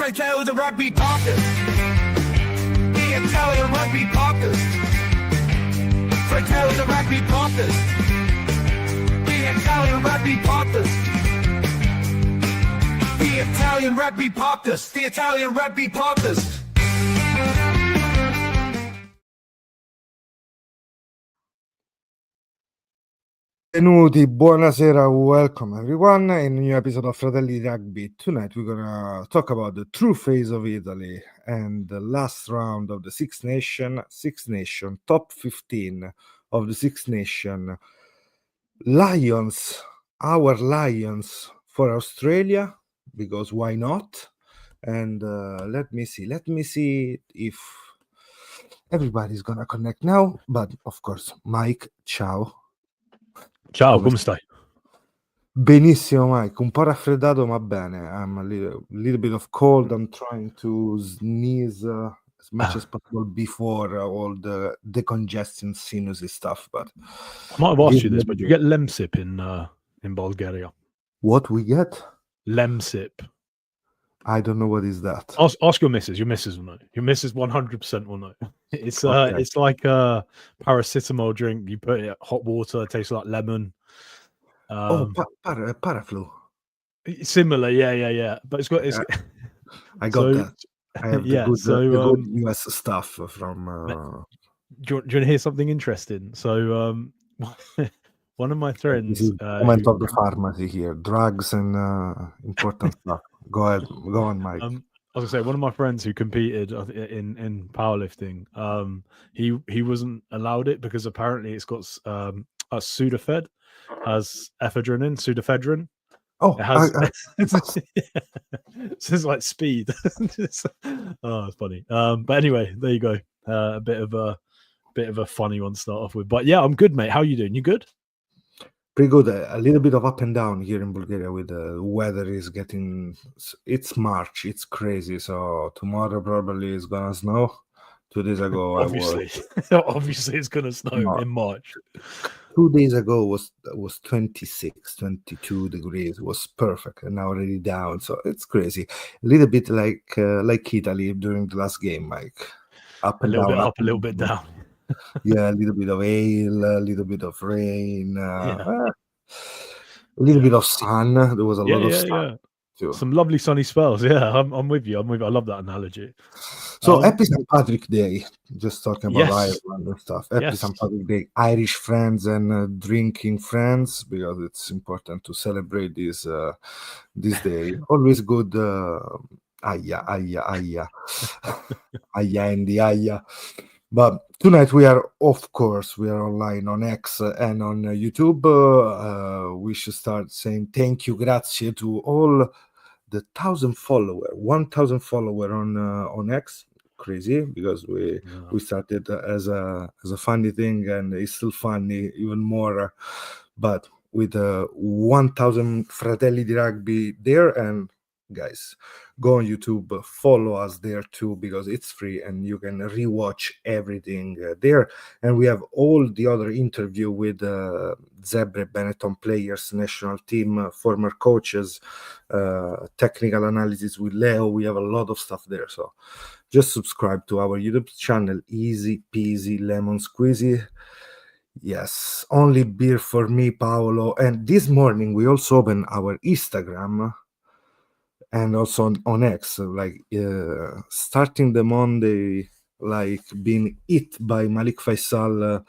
Fratello the Rugby Podcast. The Italian Rugby Podcast. Fratello the Rugby Podcast. The Italian Rugby Podcast. The Italian Rugby Podcast. The Italian Rugby Podcast. Benvenuti, buonasera, welcome everyone in a new episode of Fratelli Rugby. Tonight we're gonna talk about the true face of Italy and the last round of the Six Nation, top 15 of the Six Nation. Lions, our Lions for Australia, because why not? And let me see if everybody's gonna connect now, but of course, Mike, ciao. Ciao, come stai? Benissimo, Mike. Un po' raffreddato, ma bene. I'm a little bit of cold. I'm trying to sneeze as much as possible before all the decongestion sinus stuff. But I might have asked you this, but you get Lemsip in Bulgaria. What we get? Lemsip. I don't know what is that. Ask your missus. Your missus will know. Your missus 100% will know. It's Okay. it's like a paracetamol drink. You put it in hot water. It tastes like lemon. Paraflu. Similar, yeah. But it's got. I got that. I have the good US stuff from. Do you want to hear something interesting? So, one of my friends. Moment of the pharmacy here. Drugs and important stuff. Go ahead. Go on, Mike. I was gonna say, one of my friends who competed in powerlifting, he wasn't allowed it because apparently it's got a Sudafed has ephedrine. Oh, it has. It's like speed. It's funny. But anyway, there you go. A bit of a funny one to start off with. But yeah, I'm good, mate. How are you doing? You good? Pretty good. A little bit of up and down here in Bulgaria with the weather is getting. It's March. It's crazy. So tomorrow probably is gonna snow. 2 days ago, obviously it's gonna snow in March. 2 days ago was 26, 22 degrees. It was perfect, and now already down. So it's crazy. A little bit like Italy during the last game, Mike. Up and down, bit up, a little bit down. Yeah, a little bit of hail, a little bit of rain, a little bit of sun. There was a lot of sun too. Some lovely sunny spells. Yeah, I'm with you. I love that analogy. So happy St. Patrick Day. Just talking about Ireland and stuff. Happy St. Patrick Day, Irish friends and drinking friends, because it's important to celebrate this day. Always good. Aya, and the aya. But tonight we are online on X and on YouTube. We should start saying thank you, grazie to all the 1,000 follower on X. Crazy, because we started as a funny thing, and it's still funny even more. But with 1,000 Fratelli di Rugby there, and guys, go on YouTube, follow us there too, because it's free and you can rewatch everything there. And we have all the other interview with Zebre Benetton players, national team, former coaches, technical analysis with Leo. We have a lot of stuff there. So just subscribe to our YouTube channel. Easy peasy lemon squeezy. Yes, only beer for me, Paolo. And this morning we also opened our Instagram and also on X, like starting the Monday, like being hit by Malik Faisal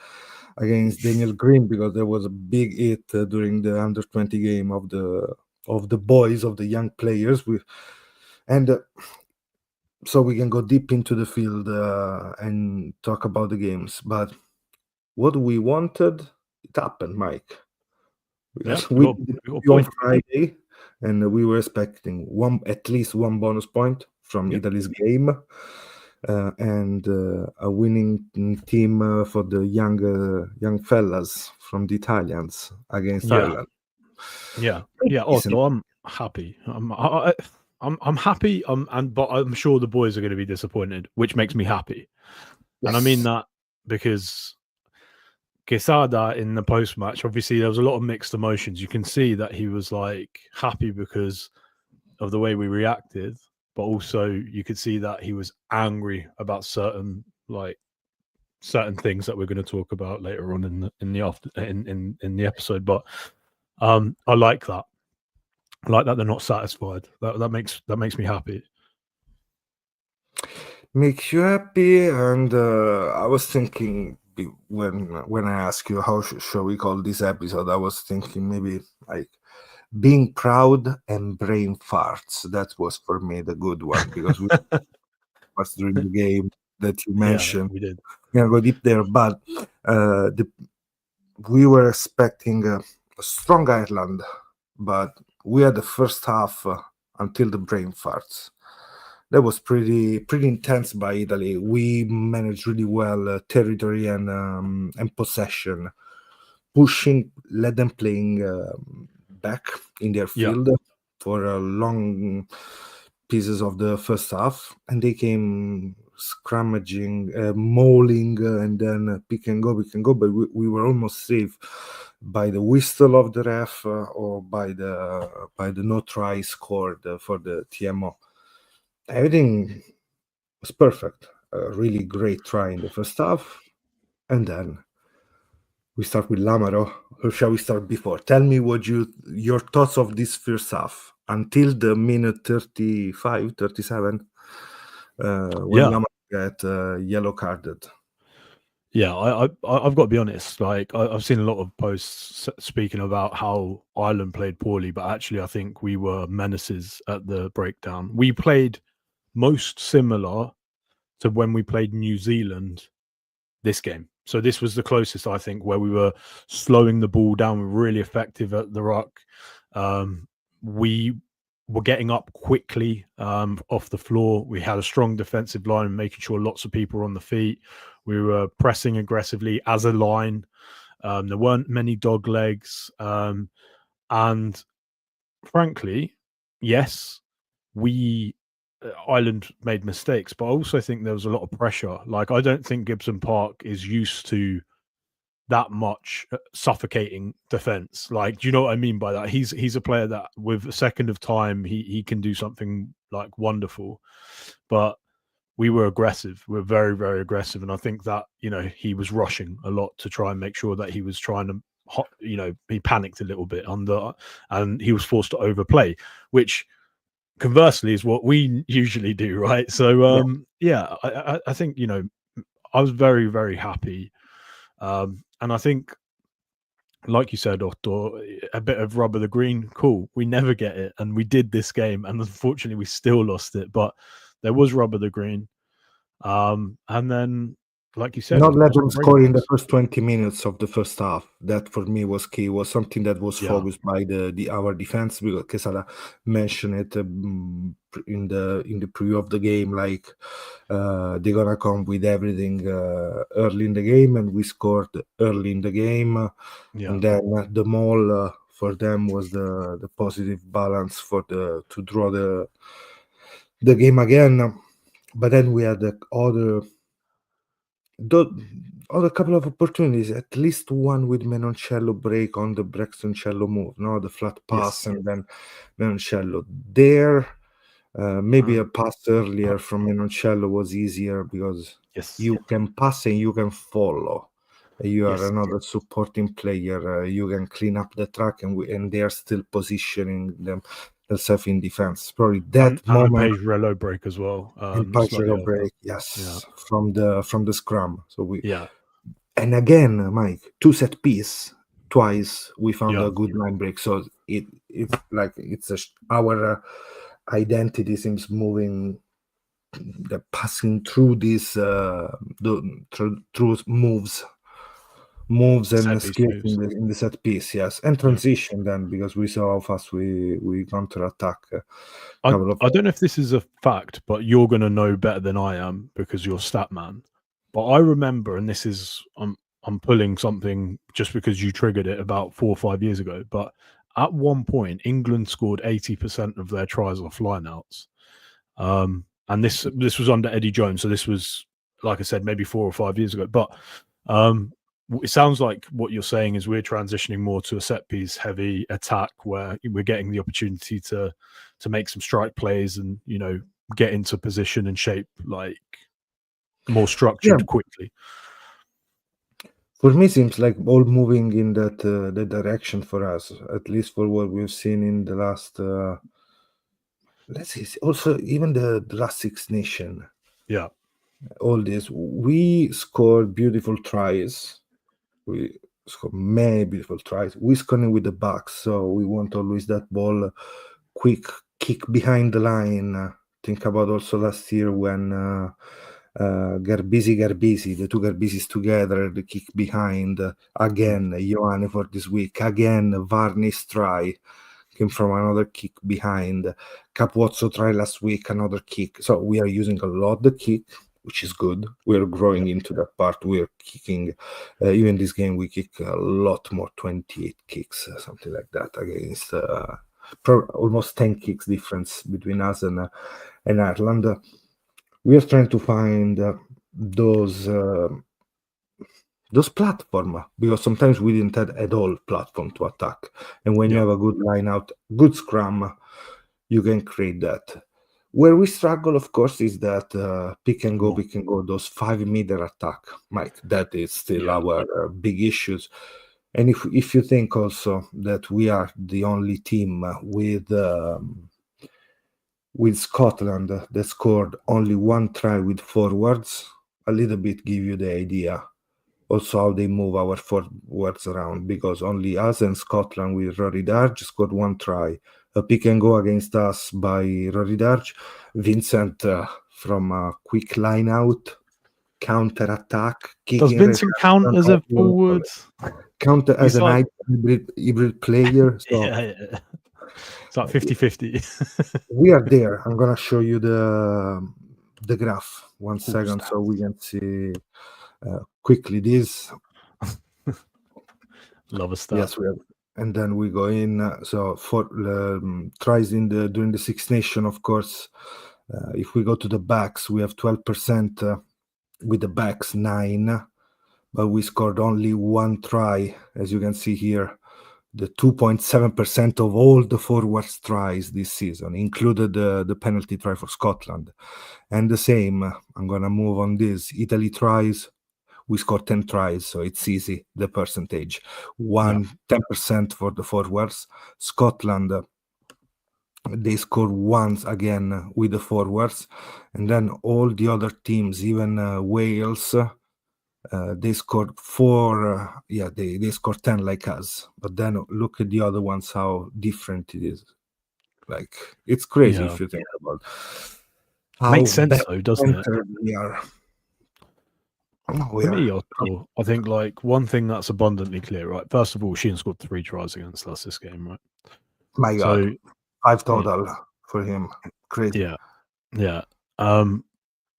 against Daniel Green, because there was a big hit during the under-20 game of the boys, of the young players. So we can go deep into the field and talk about the games. But what we wanted, it happened, Mike. Because we on Friday. And we were expecting at least one bonus point from Italy's game, and a winning team for the young fellas from the Italians against Ireland. Yeah. Also, I'm happy. I'm happy. But I'm sure the boys are going to be disappointed, which makes me happy. Yes. And I mean that because Quesada in the post-match, obviously there was a lot of mixed emotions. You can see that he was like happy because of the way we reacted, but also you could see that he was angry about certain things that we're going to talk about later on in the episode. But I like that. I like that they're not satisfied. That makes me happy. Makes you happy, and I was thinking when I asked you how shall we call this episode, I was thinking maybe like being proud and brain farts. That was for me the good one, because we was during the game that you mentioned. Yeah, we did. We're gonna go deep there, but we were expecting a strong Ireland, but we had the first half until the brain farts. That was pretty intense by Italy. We managed really well territory and possession, pushing, let them playing back in their field for long pieces of the first half, and they came scrummaging, mauling, and then pick and go. But we were almost safe by the whistle of the ref or by the no try scored for the TMO. Everything was perfect. A really great try in the first half, and then we start with Lamaro. Or shall we start before? Tell me your thoughts of this first half until the minute 35, 37, when Lamaro got yellow carded. Yeah, I've got to be honest. Like I've seen a lot of posts speaking about how Ireland played poorly, but actually I think we were menaces at the breakdown. We played most similar to when we played New Zealand this game. So this was the closest, I think, where we were slowing the ball down. We were really effective at the ruck. We were getting up quickly off the floor. We had a strong defensive line, making sure lots of people were on the feet. We were pressing aggressively as a line. There weren't many dog legs. And frankly, yes, Ireland made mistakes, but I also think there was a lot of pressure. Like, I don't think Gibson Park is used to that much suffocating defense. Like, do you know what I mean by that? He's a player that with a second of time, he can do something like wonderful. But we were aggressive. We were very, very aggressive. And I think that, he was rushing a lot to try and make sure that he was trying to, he panicked a little bit and he was forced to overplay, which conversely is what we usually do, right? So I think I was very, very happy, and I think, like you said, Otto, a bit of rub of the green, cool. We never get it, and we did this game, and unfortunately we still lost it, but there was rub of the green, and then, like you said, not let them score in the first 20 minutes of the first half. That for me was key. Was something that was focused by our defense, because Quesada mentioned it in the preview of the game. Like they're gonna come with everything early in the game, and we scored early in the game. And then the maul for them was the positive balance to draw the game again. But then we had the other couple of opportunities, at least one with Menoncello break on the Braxton Cello move, the flat pass, and then Menoncello there. Maybe a pass earlier from Menoncello was easier, because you can pass and you can follow. You are another supporting player. You can clean up the track, and they are still positioning themselves in defense. Probably that moment. And Pagerello break as well. Pagerello break, from the scrum. So and again, Mike, 2 set piece. Twice we found a good line break. So it's like our identity seems moving. The passing through these through moves and escape in the set piece, and transition then, because we saw how fast we counter attack. I don't know if this is a fact, but you're going to know better than I am because you're stat man. But I remember, and this is I'm pulling something just because you triggered it about 4 or 5 years ago, but at one point England scored 80% of their tries off lineouts, and this was under Eddie Jones. So this was, like I said, maybe 4 or 5 years ago. But it sounds like what you're saying is we're transitioning more to a set piece heavy attack, where we're getting the opportunity to make some strike plays and get into position and shape like more structured quickly. For me, seems like all moving in that the direction for us, at least for what we've seen in the last. Let's see. Also, even the last Six Nation. Yeah. All this, we scored beautiful tries. We scored many beautiful tries. We scoring with the backs, so we want always that ball, quick kick behind the line. Think about also last year when Garbisi, the two Garbisis together, the kick behind. Again, Ioane for this week. Again, Varnis try came from another kick behind. Capozzo try last week, another kick. So we are using a lot the kick, which is good. We're growing into that part. We're kicking, even this game, we kick a lot more, 28 kicks, something like that, against almost 10 kicks difference between us and Ireland. We are trying to find those platform, because sometimes we didn't have at all platform to attack. And when you have a good line out, good scrum, you can create that. Where we struggle, of course, is that pick and go, those 5-meter attack. Mike, that is still our big issues. And if you think also that we are the only team with Scotland that scored only one try with forwards, a little bit give you the idea also how they move our forwards around, because only us and Scotland with Rory Darge scored one try. A pick and go against us by Rory Darge. Vincent from a quick line out, counter attack. Does Vincent count as a forward? Count as an hybrid player. So it's like 50-50. We are there. I'm gonna show you the graph. 1 second, so we can see quickly this. Love a stat. Yes, we have. And then we go in. So for tries during the Six Nation, of course, if we go to the backs, we have 12% with the backs, 9, but we scored only one try, as you can see here. The 2.7% of all the forwards tries this season included the penalty try for Scotland. And the same, I'm gonna move on this. Italy tries. We scored 10 tries, so it's easy, the percentage. 10% for the forwards. Scotland, they scored once again with the forwards. And then all the other teams, even Wales, they scored 4. They scored 10 like us. But then look at the other ones, how different it is. Like, it's crazy if you think about how makes sense though, doesn't it? We are. For me, I think like one thing that's abundantly clear, right? First of all, Sheehan scored 3 tries against us this game, right? My God, 5 total for him. Crazy. Yeah. And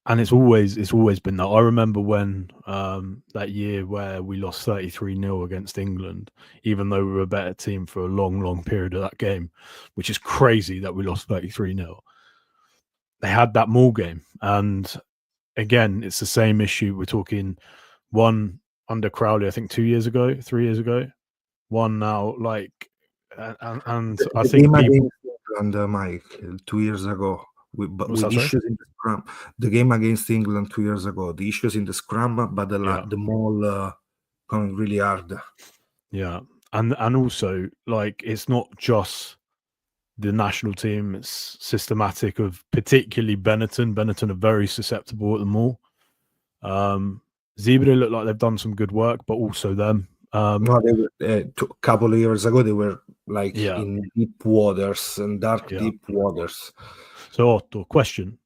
it's always been that. I remember when that year where we lost 33-0 against England, even though we were a better team for a long period of that game, which is crazy that we lost 33-0. They had that maul game, and again, it's the same issue. We're talking one under Crowley, I think 3 years ago. One now, like, and I think people. And Mike, 2 years ago, with issues in the scrum. The game against England 2 years ago, the issues in the scrum, but the maul coming really hard. Yeah, and also like it's not just the national team; it's systematic of particularly Benetton. Benetton are very susceptible at the maul. Zebra look like they've done some good work, but also them. No, they were, a couple of years ago, they were like in deep waters and deep waters. So, Otto, question: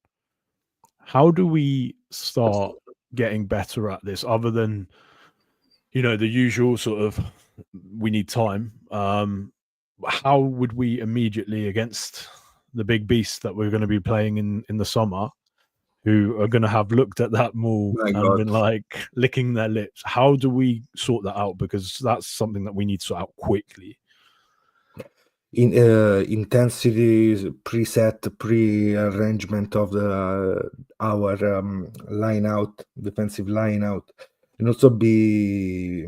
how do we start getting better at this, other than the usual sort of we need time? How would we immediately, against the big beast that we're going to be playing in the summer, who are going to have looked at that maul and been like licking their lips, how do we sort that out? Because that's something that we need to sort out quickly. Intensity, preset, pre-arrangement of our line out, defensive line out, and also be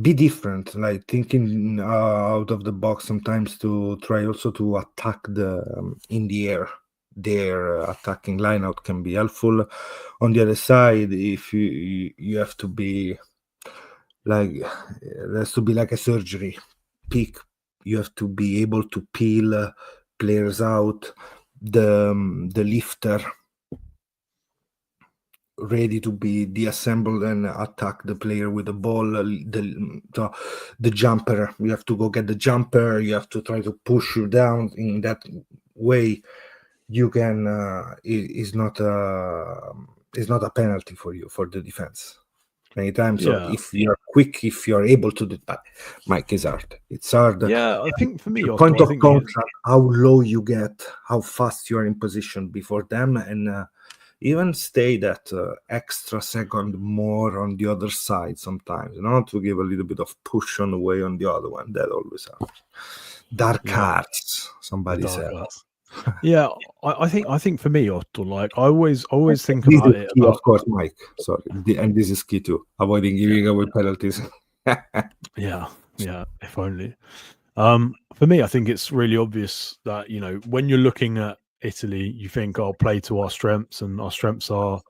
be different, like thinking out of the box sometimes, to try also to attack the in the air. Their attacking lineout can be helpful. On the other side, if you have to be like, there has to be like a surgery. You have to be able to peel players out, the lifter ready to be deassembled and attack the player with the ball. The jumper, you have to go get the jumper. You have to try to push you down. In that way, you can is not a penalty for you, for the defense. Many times, so if you're quick, if you're able to do that, Mike, is hard. It's hard. Yeah, I think for me, the Otto, point I of think contact, how low you get, how fast you are in position before them, and even stay that extra second more on the other side sometimes, to give a little bit of push on the way on the other one. That always helps. Dark cards, somebody said. Yeah, I think for me, Otto, like I always think about it. Key, of course, Mike. Sorry, and this is key too. Avoiding giving away penalties. Yeah, if only. For me, I think it's really obvious that, when you're looking at Italy, you think I'll play to our strengths, and our strengths are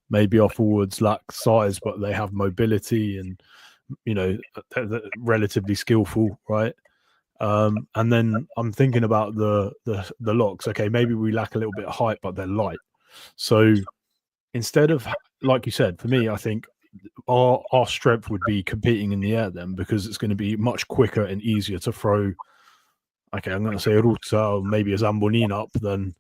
maybe our forwards lack size, but they have mobility, and they're relatively skillful, right? And then I'm thinking about the locks. Okay, maybe we lack a little bit of height, but they're light. So instead of, like you said, for me, I think our strength would be competing in the air then, because it's going to be much quicker and easier to throw. Okay, I'm going to say Ruzza or maybe a Zambonin up than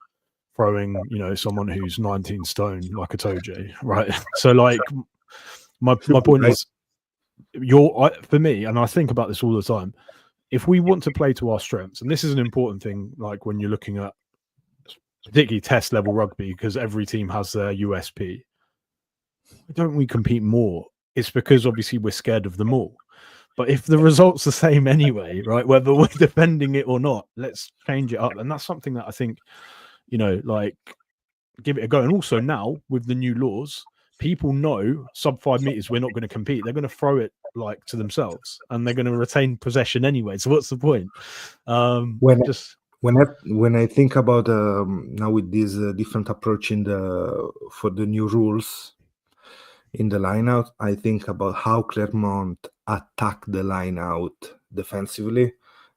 throwing, someone who's 19 stone like a Toje, right? So, like, my point is, for me, and I think about this all the time, if we want to play to our strengths, and this is an important thing, like when you're looking at particularly test level rugby, because every team has their USP, don't we compete more? It's because obviously we're scared of them all. But if the result's the same anyway, right, whether we're defending it or not, let's change it up. And that's something that I think, like, give it a go. And also now with the new laws, people know sub 5 meters, we're not going to compete. They're going to throw it like to themselves, and they're going to retain possession anyway. So what's the point? When I think about now with this different approach for the new rules in the lineout, I think about how Clermont attack the lineout defensively.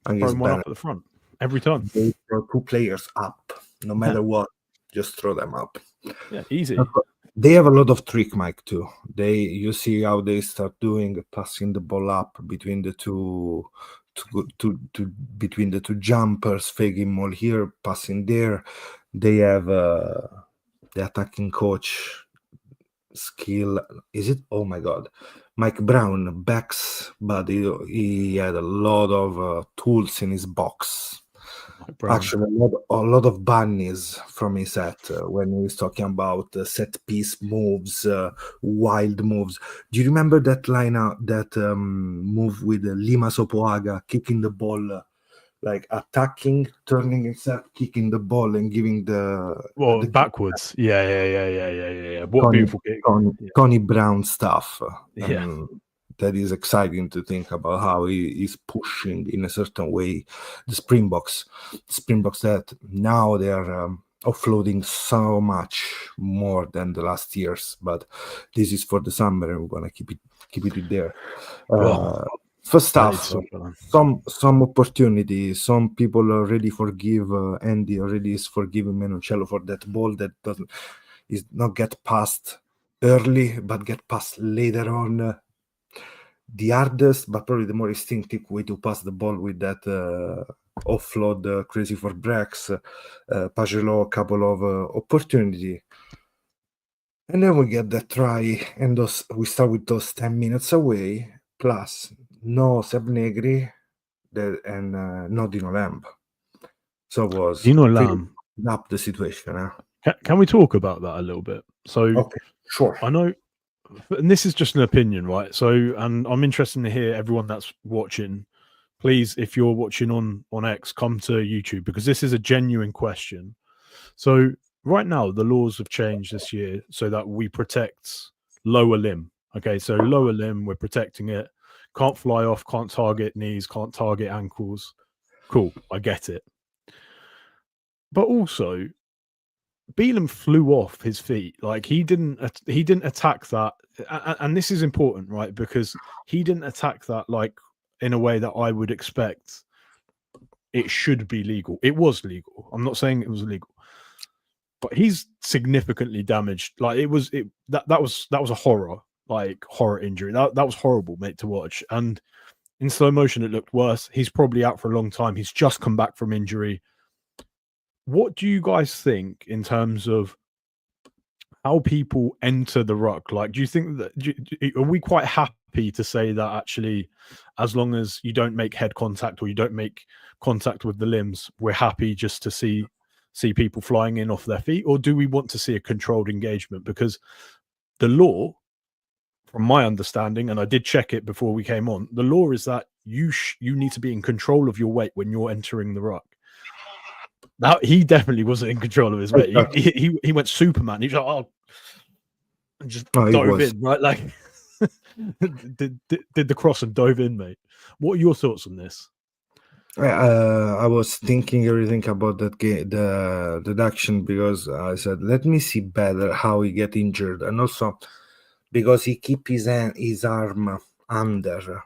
And throw one up at the front every time. They throw 2 players up, no matter what. Just throw them up. Yeah, easy. They have a lot of trick, Mike, too. You see how they start doing, passing the ball up between the two. Between the two jumpers, faking all here, passing there. They have the attacking coach skill. Is it? Oh my God, Mike Brown backs, but he had a lot of tools in his box. Actually, a lot of bunnies from his set when he was talking about set piece moves, wild moves. Do you remember that move with Lima Sopoaga kicking the ball, like attacking, turning himself, kicking the ball, and giving the backwards? Yeah. What beautiful kick! Tony Brown stuff. Yeah. That is exciting to think about how he is pushing in a certain way the Springboks that now they are offloading so much more than the last years, but this is for the summer and we're gonna keep it there. First half, some opportunity. Some people already forgive Andy already is forgiving Menoncello for that ball that is not get passed early but get passed later on. The hardest, but probably the more instinctive way to pass the ball with that offload, crazy for Brex, Pagelot, a couple of opportunity. And then we get that try, and we start with those 10 minutes away, plus no Seb Negri and no Dino Lamb. So it was Dino Lamb up the situation. Can we talk about that a little bit? So, okay, sure. I know. And this is just an opinion, right? So, and I'm interested to hear everyone that's watching. Please, if you're watching on X, come to YouTube, because this is a genuine question. So, right now, the laws have changed this year so that we protect lower limb. Okay, so lower limb, we're protecting it. Can't fly off, can't target knees, can't target ankles. Cool, I get it. But also, Beelum flew off his feet. Like he didn't attack that, and this is important, right? Because he didn't attack that like in a way that I would expect it should be legal. It was legal. I'm not saying it was illegal, but he's significantly damaged. Like that was a horror injury. That was horrible, mate, to watch. And in slow motion, it looked worse. He's probably out for a long time. He's just come back from injury. What do you guys think in terms of how people enter the ruck? Like, do you think that are we quite happy to say that actually, as long as you don't make head contact or you don't make contact with the limbs, we're happy just to see people flying in off their feet? Or do we want to see a controlled engagement? Because the law, from my understanding, and I did check it before we came on, the law is that you need to be in control of your weight when you're entering the ruck. Now, he definitely wasn't in control of his weight. He went Superman. He was like, oh, and just dove in, right? Like, did the cross and dove in, mate. What are your thoughts on this? I was thinking everything about that game, the action, because I said, let me see better how he get injured, and also because he keep his arm under,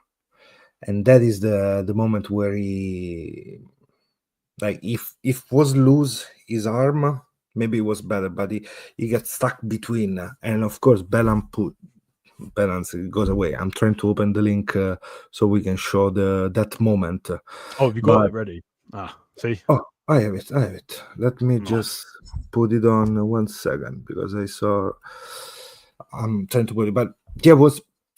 and that is the moment where he. Like if was lose his arm, maybe it was better, but he gets stuck between, and of course Bellam goes away. I'm trying to open the link so we can show that moment. Oh, have you got it ready? See. Oh, I have it. Let me just put it on 1 second because I'm trying to put it, but yeah,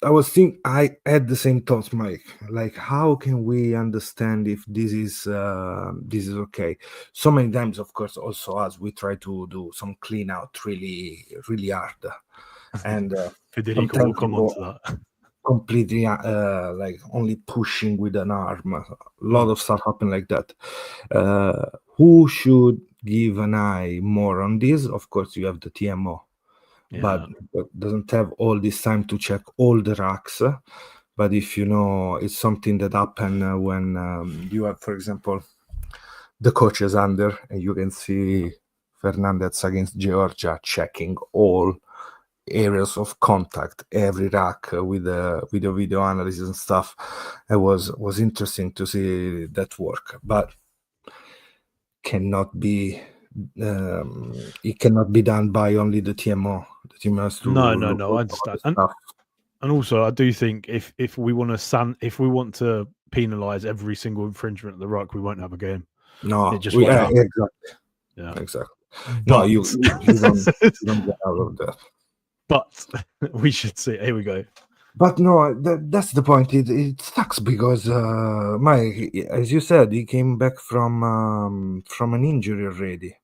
I was thinking, I had the same thoughts, Mike. Like, how can we understand if this is okay? So many times, of course, also as we try to do some clean out really, really hard, and Federico will come on to that. Completely, like only pushing with an arm. A lot of stuff happen like that. Who should give an eye more on this? Of course, you have the TMO. Yeah. But doesn't have all this time to check all the racks. But if you know, it's something that happen when you have, for example, the coaches under, and you can see Fernandez against Georgia checking all areas of contact, every rack with the video analysis and stuff. It was interesting to see that work, but cannot be. It cannot be done by only the TMO. The team has to. No, I understand. And also, I do think if we want to penalize every single infringement of the ruck, we won't have a game. No, it just won't happen. Exactly. Yeah, exactly. No, you don't get out of that. But we should see. Here we go. But no, that's the point. It sucks because Mike, as you said, he came back from an injury already,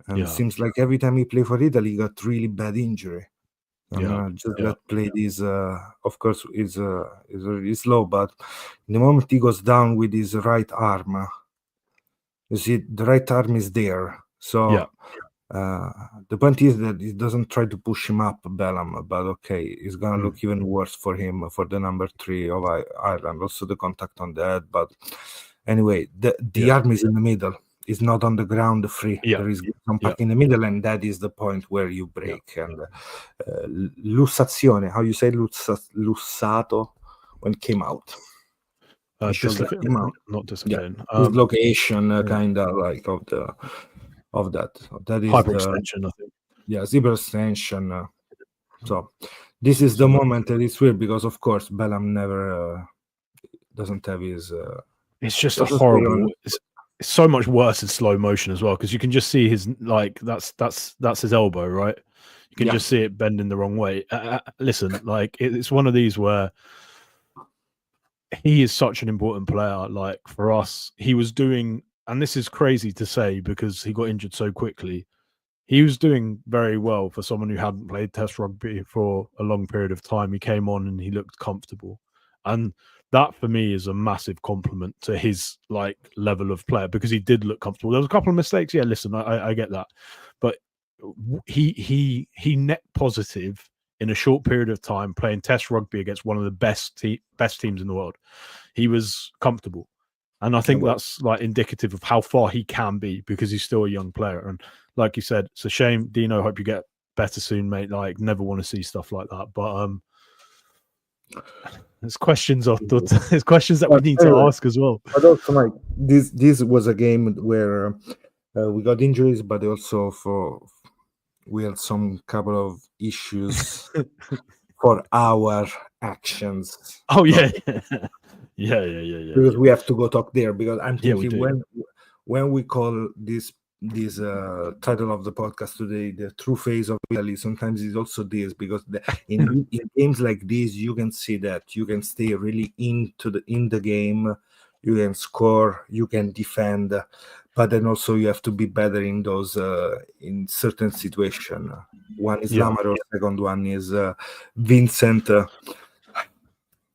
and it seems like every time he played for Italy, he got really bad injury. That play is, of course, is really slow. But the moment he goes down with his right arm, you see, the right arm is there. So. The point is that he doesn't try to push him up, Bellam, but okay, it's gonna look even worse for him for the number 3 of Ireland. Also the contact on the head, but anyway, the arm is in the middle. It's not on the ground free. There is some pack in the middle, and that is the point where you break. And lussazione, how you say lussato when it came out. Not dislocation. Dislocation, kind of like of that is hyperextension, I think. Yeah, hyperextension. So this is the moment that it's weird because, of course, Bellam never doesn't have his. It's just a horrible. It's so much worse in slow motion as well because you can just see his that's his elbow, right? You can just see it bending the wrong way. Listen, like it's one of these where he is such an important player. Like for us, he was doing. And this is crazy to say because he got injured so quickly. He was doing very well for someone who hadn't played Test rugby for a long period of time. He came on and he looked comfortable. And that for me is a massive compliment to his level of player because he did look comfortable. There was a couple of mistakes. Yeah, listen, I get that. But he net positive in a short period of time playing Test rugby against one of the best teams in the world. He was comfortable. And I think that's like indicative of how far he can be because he's still a young player. And like you said, it's a shame. Dino, hope you get better soon, mate. Like, never want to see stuff like that. But there's questions there's questions that we need to ask as well. But also, like, this was a game where we got injuries, but also we had some couple of issues for our actions. Oh yeah. Yeah. Because we have to go talk there. Because I'm thinking do. when we call this title of the podcast today the true face of Italy, sometimes it's also this, because in games like this you can see that you can stay really in the game, you can score, you can defend, but then also you have to be better in those in certain situations. One is Lamaro, second one is Vincent.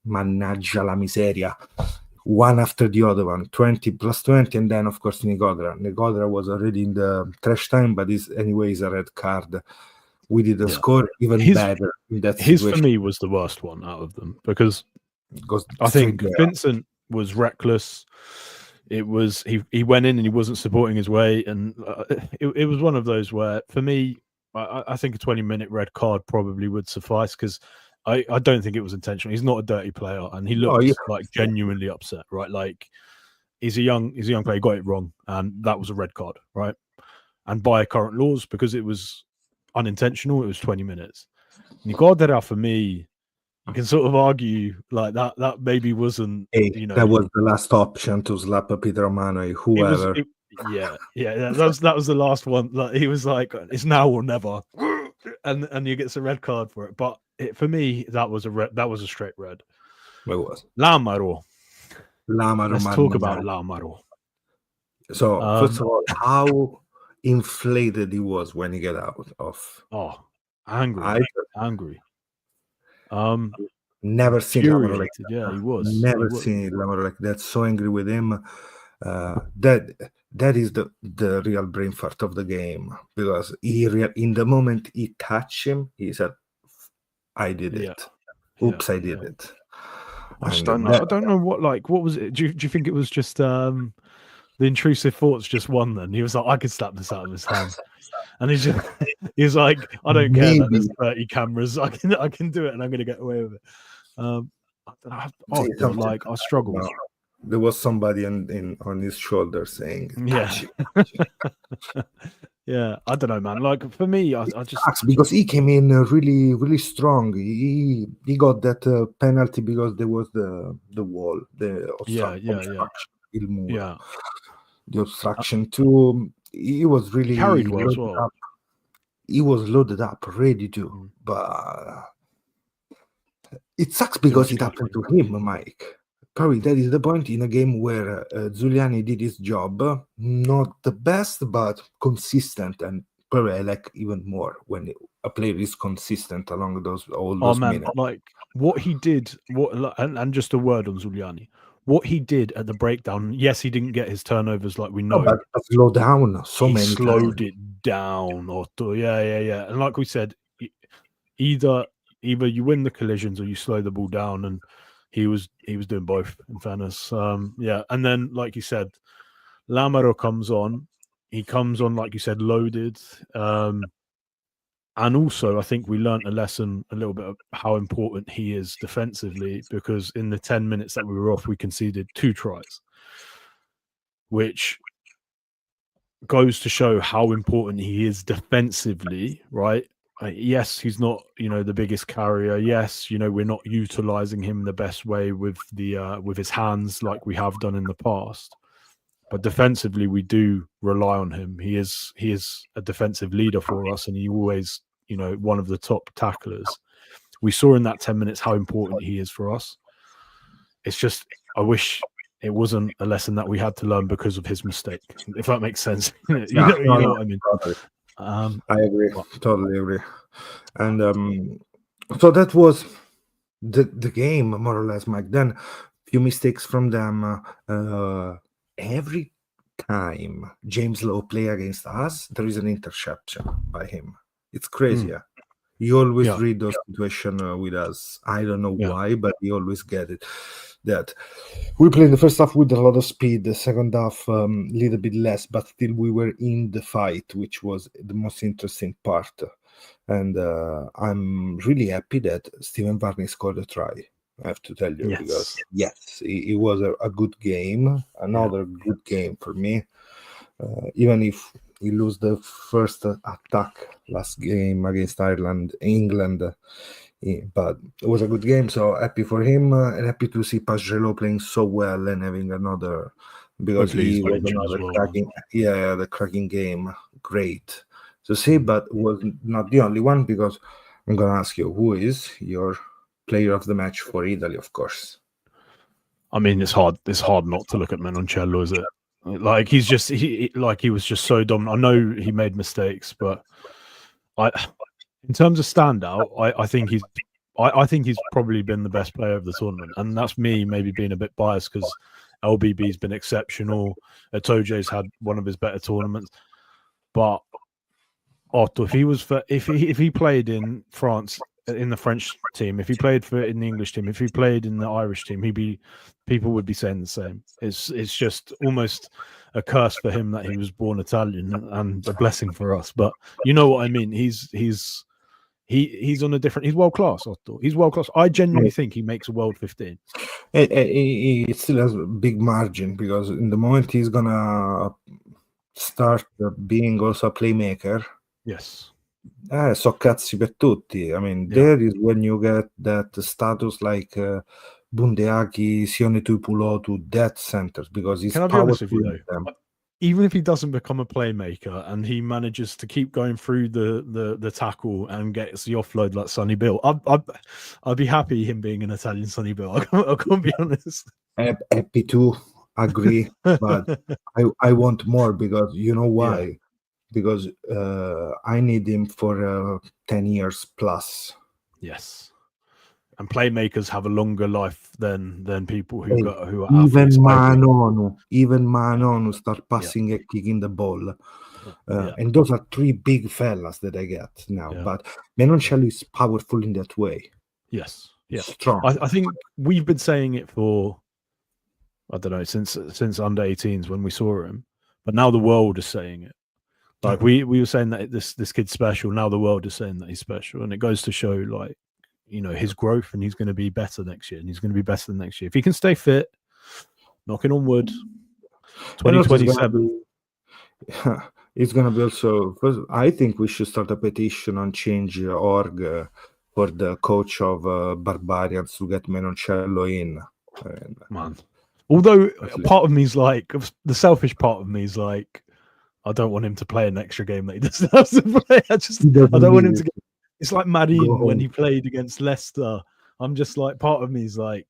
Mannaggia la miseria. One after the other one, 20 plus 20, and then of course Nigodra. Nigodra was already in the trash time, but is anyways a red card. We didn't score even better in that situation. His for me was the worst one out of them because I think Vincent was reckless. It was he went in and he wasn't supporting his way, and it was one of those where for me I think a 20-minute red card probably would suffice because I don't think it was intentional. He's not a dirty player, and he looked like genuinely upset, right? Like he's a young player, he got it wrong, and that was a red card, right? And by current laws, because it was unintentional, it was 20 minutes. Nigodera, for me, you can sort of argue like that maybe wasn't, that was the last option to slap Peter Romano, whoever. That was the last one. Like he was like, it's now or never, and he gets a red card for it. But for me, that was a straight red. It was Lamaro. Let's talk about Lamaro. So first of all, how inflated he was when he got out of. Oh, angry. Never seen Lamaro like that. Yeah, he was. Never seen Lamaro like that. So angry with him. That is the real brain fart of the game, because in the moment he touched him, he said, "I did it. Oops, I did it." I just don't know. I don't know what was it? Do you think it was just the intrusive thoughts just won? Then he was like, "I could slap this out of his hand," and he's like, "I don't care that there's 30 cameras. I can do it, and I'm going to get away with it." I struggle. There was somebody on his shoulder saying, yeah. I don't know, man. Like for me, I just because he came in really, really strong. He got that penalty because there was the wall, the obstruction, the obstruction too. He was really carried well as well. He was loaded up, ready to, but it sucks because it happened to him, Mike. Probably that is the point in a game where Giuliani did his job, not the best, but consistent, and probably I like even more when a player is consistent along those minutes. Like what he did, and just a word on Giuliani, what he did at the breakdown. Yes, he didn't get his turnovers like we know, but slow down he slowed it down, Otto. Yeah. And like we said, either you win the collisions or you slow the ball down, and he was doing both, in fairness. And then like you said, Lamaro comes on. He comes on, like you said, loaded. And also, I think we learned a lesson a little bit of how important he is defensively, because in the 10 minutes that we were off, we conceded 2 tries, which goes to show how important he is defensively, right? Yes, he's not, the biggest carrier. Yes, we're not utilizing him the best way with with his hands like we have done in the past. But defensively, we do rely on him. He is a defensive leader for us, and he always, one of the top tacklers. We saw in that 10 minutes how important he is for us. It's just, I wish it wasn't a lesson that we had to learn because of his mistake, if that makes sense. You know what I mean? I agree, totally agree. And so that was the game, more or less, Mike. Then few mistakes from them. Every time James Lowe play against us, there is an interception by him. It's crazy. He always Yeah. read those situations with us. I don't know Yeah. why, but he always get it. That we played the first half with a lot of speed, the second half little bit less, but still we were in the fight, which was the most interesting part. And I'm really happy that Steven Varney scored a try. I have to tell you, because yes, it was a good game, another good game for me. Even if he lose the first attack last game against England, but it was a good game. So happy for him, and happy to see Pajero playing so well and having another, because Hopefully he's he not was injured as another well. cracking, the cracking game. Great to see, but was not the only one, because I'm gonna ask you, who is your player of the match for Italy, of course. I mean, it's hard not to look at Menoncello, is it? Like he was just so dominant. I know he made mistakes, but in terms of standout, I think he's probably been the best player of the tournament, and that's me maybe being a bit biased because LBB's been exceptional. Etoje's had one of his better tournaments, but Otto, if he played in France, in the French team, if he played in the English team, if he played in the Irish team, people would be saying the same. It's just almost a curse for him that he was born Italian, and a blessing for us. But you know what I mean. He's on a different. He's world class, Otto. He's world class. I genuinely think he makes a world 15. He still has a big margin, because in the moment he's gonna start being also a playmaker. Yes. So cazzi per tutti. I mean, there is when you get that status like Bundeaki, Sione Tuipulotu, that centers, because he's Can I be honest with you powerful. though? Even if he doesn't become a playmaker and he manages to keep going through the tackle and gets the offload like Sonny Bill, I'd be happy him being an Italian Sonny Bill. I can't be honest. Happy to agree, but I want more, because you know why? Yeah. Because I need him for 10 years plus. Yes, and playmakers have a longer life than people who are even athletes. Manonu start passing and kicking the ball. And those are three big fellas that I get now. But Menoncello is powerful in that way. Yes, strong. I think we've been saying it for, I don't know, since under 18s when we saw him, but now the world is saying it. Like we were saying that this kid's special. Now the world is saying that he's special, and it goes to show, like, you know, his growth, and he's going to be better next year, and he's going to be better than next year if he can stay fit. Knocking on wood. 2027. It's going to be also. I think we should start a petition on Change.org for the coach of Barbarians to get Menoncello in. Man, although part of me is like, the selfish part of me is like, I don't want him to play an extra game that he doesn't have to play. I don't want him to get. It's like Marin when he played against Leicester. I'm just like, part of me is like,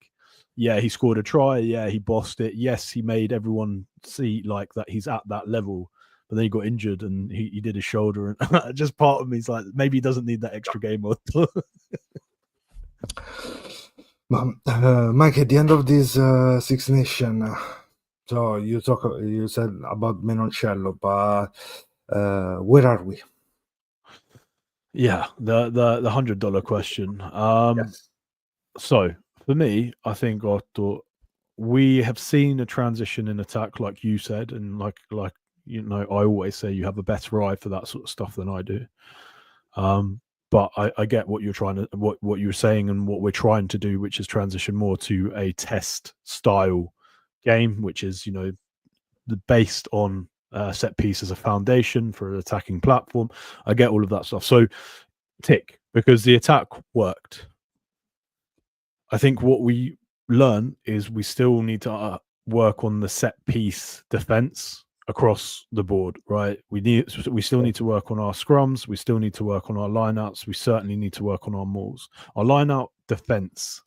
yeah, he scored a try. Yeah, he bossed it. Yes, he made everyone see like that he's at that level. But then he got injured and he did his shoulder. And just part of me is like, maybe he doesn't need that extra game. Mike, at the end of this Six Nations, so you said about Menoncello, but where are we? Yeah, the $100 question. Yes. So for me, I think we have seen a transition in attack, like you said, and like you know, I always say you have a better eye for that sort of stuff than I do. But I get what you're trying to what you're saying and what we're trying to do, which is transition more to a test style game, which is, you know, based on set piece as a foundation for an attacking platform. I get all of that stuff. So tick, because the attack worked. I think what we learn is we still need to work on the set piece defense across the board, right? We still need to work on our scrums. We still need to work on our lineouts. We certainly need to work on our mauls. Our lineout defense,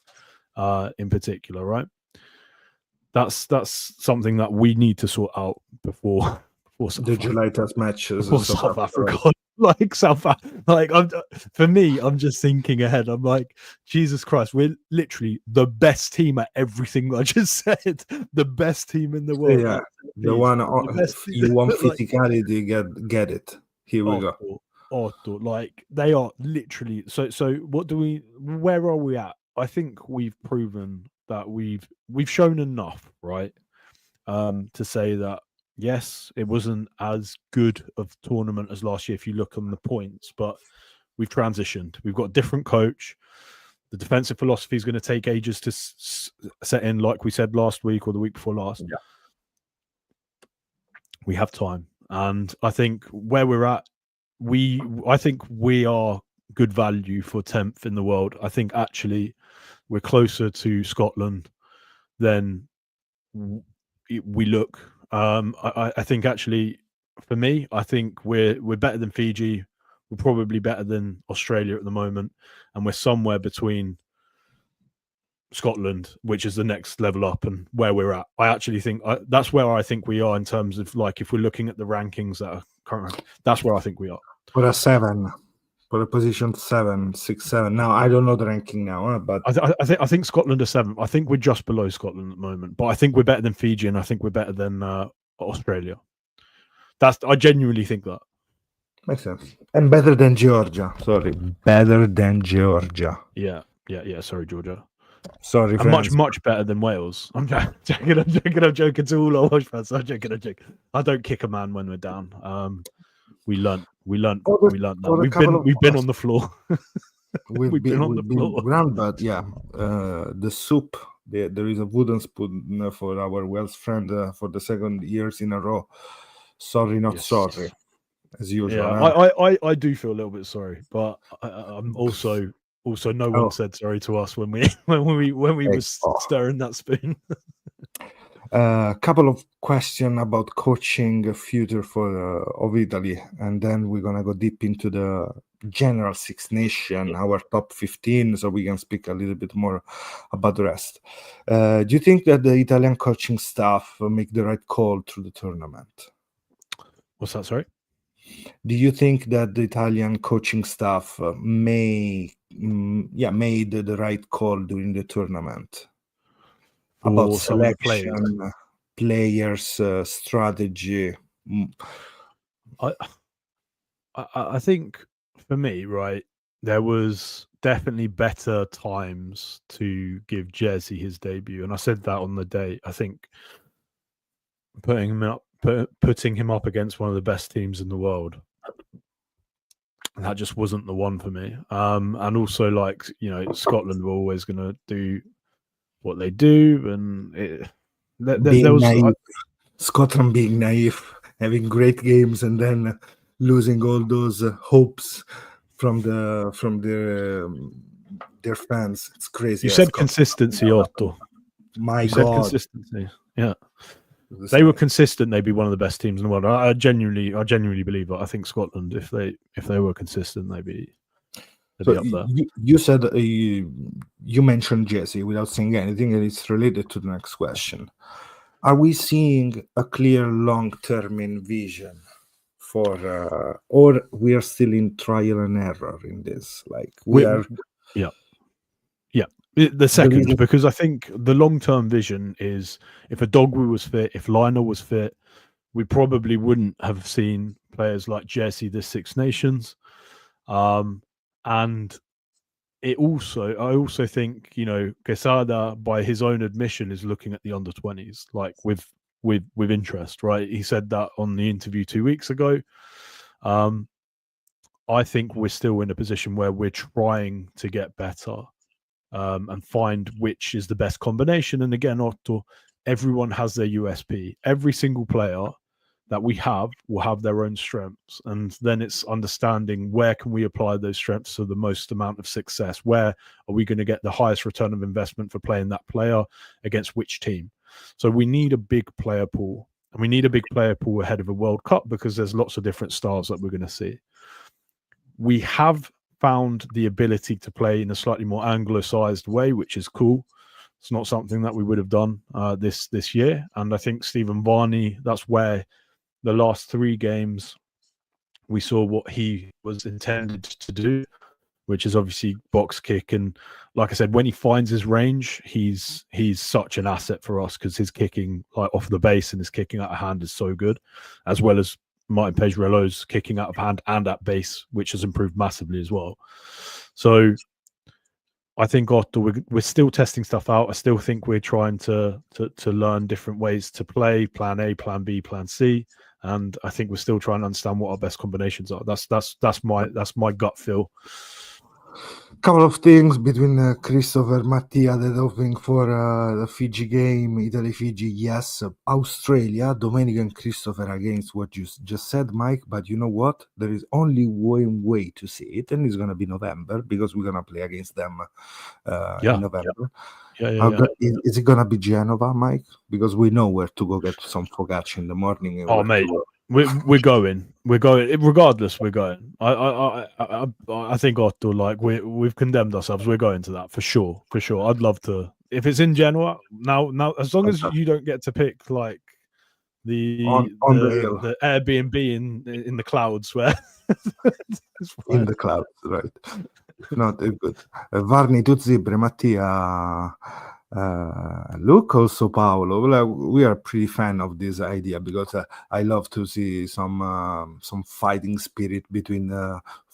in particular, right? That's something that we need to sort out before the July Test matches. Before South Africa. For me, I'm just thinking ahead. I'm like, Jesus Christ, we're literally the best team at everything I just said. The best team in the world. Yeah, the one you want physicality, get it. Here we go. Otto, like they are literally. So what do we? Where are we at? I think we've proven that we've shown enough, right? To say that yes, it wasn't as good of tournament as last year if you look on the points, but we've transitioned. We've got a different coach. The defensive philosophy is going to take ages to set in, like we said last week or the week before last. Yeah. We have time, and I think where we're at, I think we are good value for 10th in the world. I think actually we're closer to Scotland than we look. I think actually, for me, I think we're better than Fiji. We're probably better than Australia at the moment, and we're somewhere between Scotland, which is the next level up, and where we're at. I actually think that's where I think we are in terms of, like, if we're looking at the rankings that are current, that's where I think we are. For a 7, for a position 7, 6, 7. Now I don't know the ranking now, but I think Scotland are 7th. I think we're just below Scotland at the moment, but I think we're better than Fiji, and I think we're better than Australia. I genuinely think that. makes sense. And better than Georgia. Sorry, better than Georgia. Yeah. Sorry, Georgia. Sorry, And much better than Wales. I'm joking. I'm joking to all our Welsh fans. I'm joking. I don't kick a man when we're down. We learnt that. We've been on the floor. We've been on the floor. ground, but yeah, the soup. There is a wooden spoon for our Welsh friend for the second years in a row. Sorry, not Yes. sorry, as usual. Yeah, I do feel a little bit sorry, but I'm also no one said sorry to us when we was stirring that spoon. A couple of questions about coaching future of Italy, and then we're gonna go deep into the general Six Nation, our top 15, so we can speak a little bit more about the rest. Do you think that the Italian coaching staff make the right call through the tournament? What's that? Sorry. Do you think that the Italian coaching staff made the right call during the tournament about selection, players, strategy? I think for me, right, there was definitely better times to give Jersey his debut, and I said that on the day. I think putting him up against one of the best teams in the world, that just wasn't the one for me. And also, like, Scotland were always going to do what they do, and there was Scotland being naive, having great games, and then losing all those hopes from their fans. It's crazy. You said consistency, Otto. My God, consistency. Yeah. They were consistent. They'd be one of the best teams in the world. I genuinely believe that. I think Scotland, if they were consistent, they'd be up there. You said you mentioned Jesse without saying anything, and it's related to the next question. Are we seeing a clear long-term vision for, or we are still in trial and error in this? Like the second, because I think the long-term vision is, if Adogwu was fit, if Lionel was fit, we probably wouldn't have seen players like Jesse this Six Nations. And I also think, Quesada, by his own admission, is looking at the under-20s, like with interest, right? He said that on the interview 2 weeks ago. I think we're still in a position where we're trying to get better. And find which is the best combination. And again, Otto, everyone has their USP. Every single player that we have will have their own strengths. And then it's understanding where can we apply those strengths to the most amount of success? Where are we going to get the highest return of investment for playing that player against which team? So we need a big player pool. And we need a big player pool ahead of a World Cup, because there's lots of different styles that we're going to see. We have found the ability to play in a slightly more anglicized way, which is cool. It's not something that we would have done this year. And I think Stephen Varney, that's where the last 3 games we saw what he was intended to do, which is obviously box kick. And like I said, when he finds his range, he's such an asset for us, because his kicking, like off the base and his kicking out of hand, is so good, as well as Martin Page-Relo's kicking out of hand and at base, which has improved massively as well. So I think Otto, we're still testing stuff out. I still think we're trying to learn different ways to play, plan A, plan B, plan C, and I think we're still trying to understand what our best combinations are. That's my gut feel. Couple of things between Christopher, Mattia, they're hoping for the Fiji game, Italy-Fiji, yes. Australia, Domenico and Christopher against what you just said, Mike, but you know what? There is only one way to see it, and it's going to be November, because we're going to play against them in November. Is it going to be Genova, Mike? Because we know where to go get some focaccia in the morning. And mate. We're going regardless. We're going. I think Otto, like we've condemned ourselves. We're going to that for sure. I'd love to. If it's in Genoa now, as long as you don't get to pick like the Airbnb in the clouds where in the clouds, right? Not good. Varney, Tuzibre, Mattia. Look, also Paolo. We are pretty fan of this idea because I love to see some fighting spirit between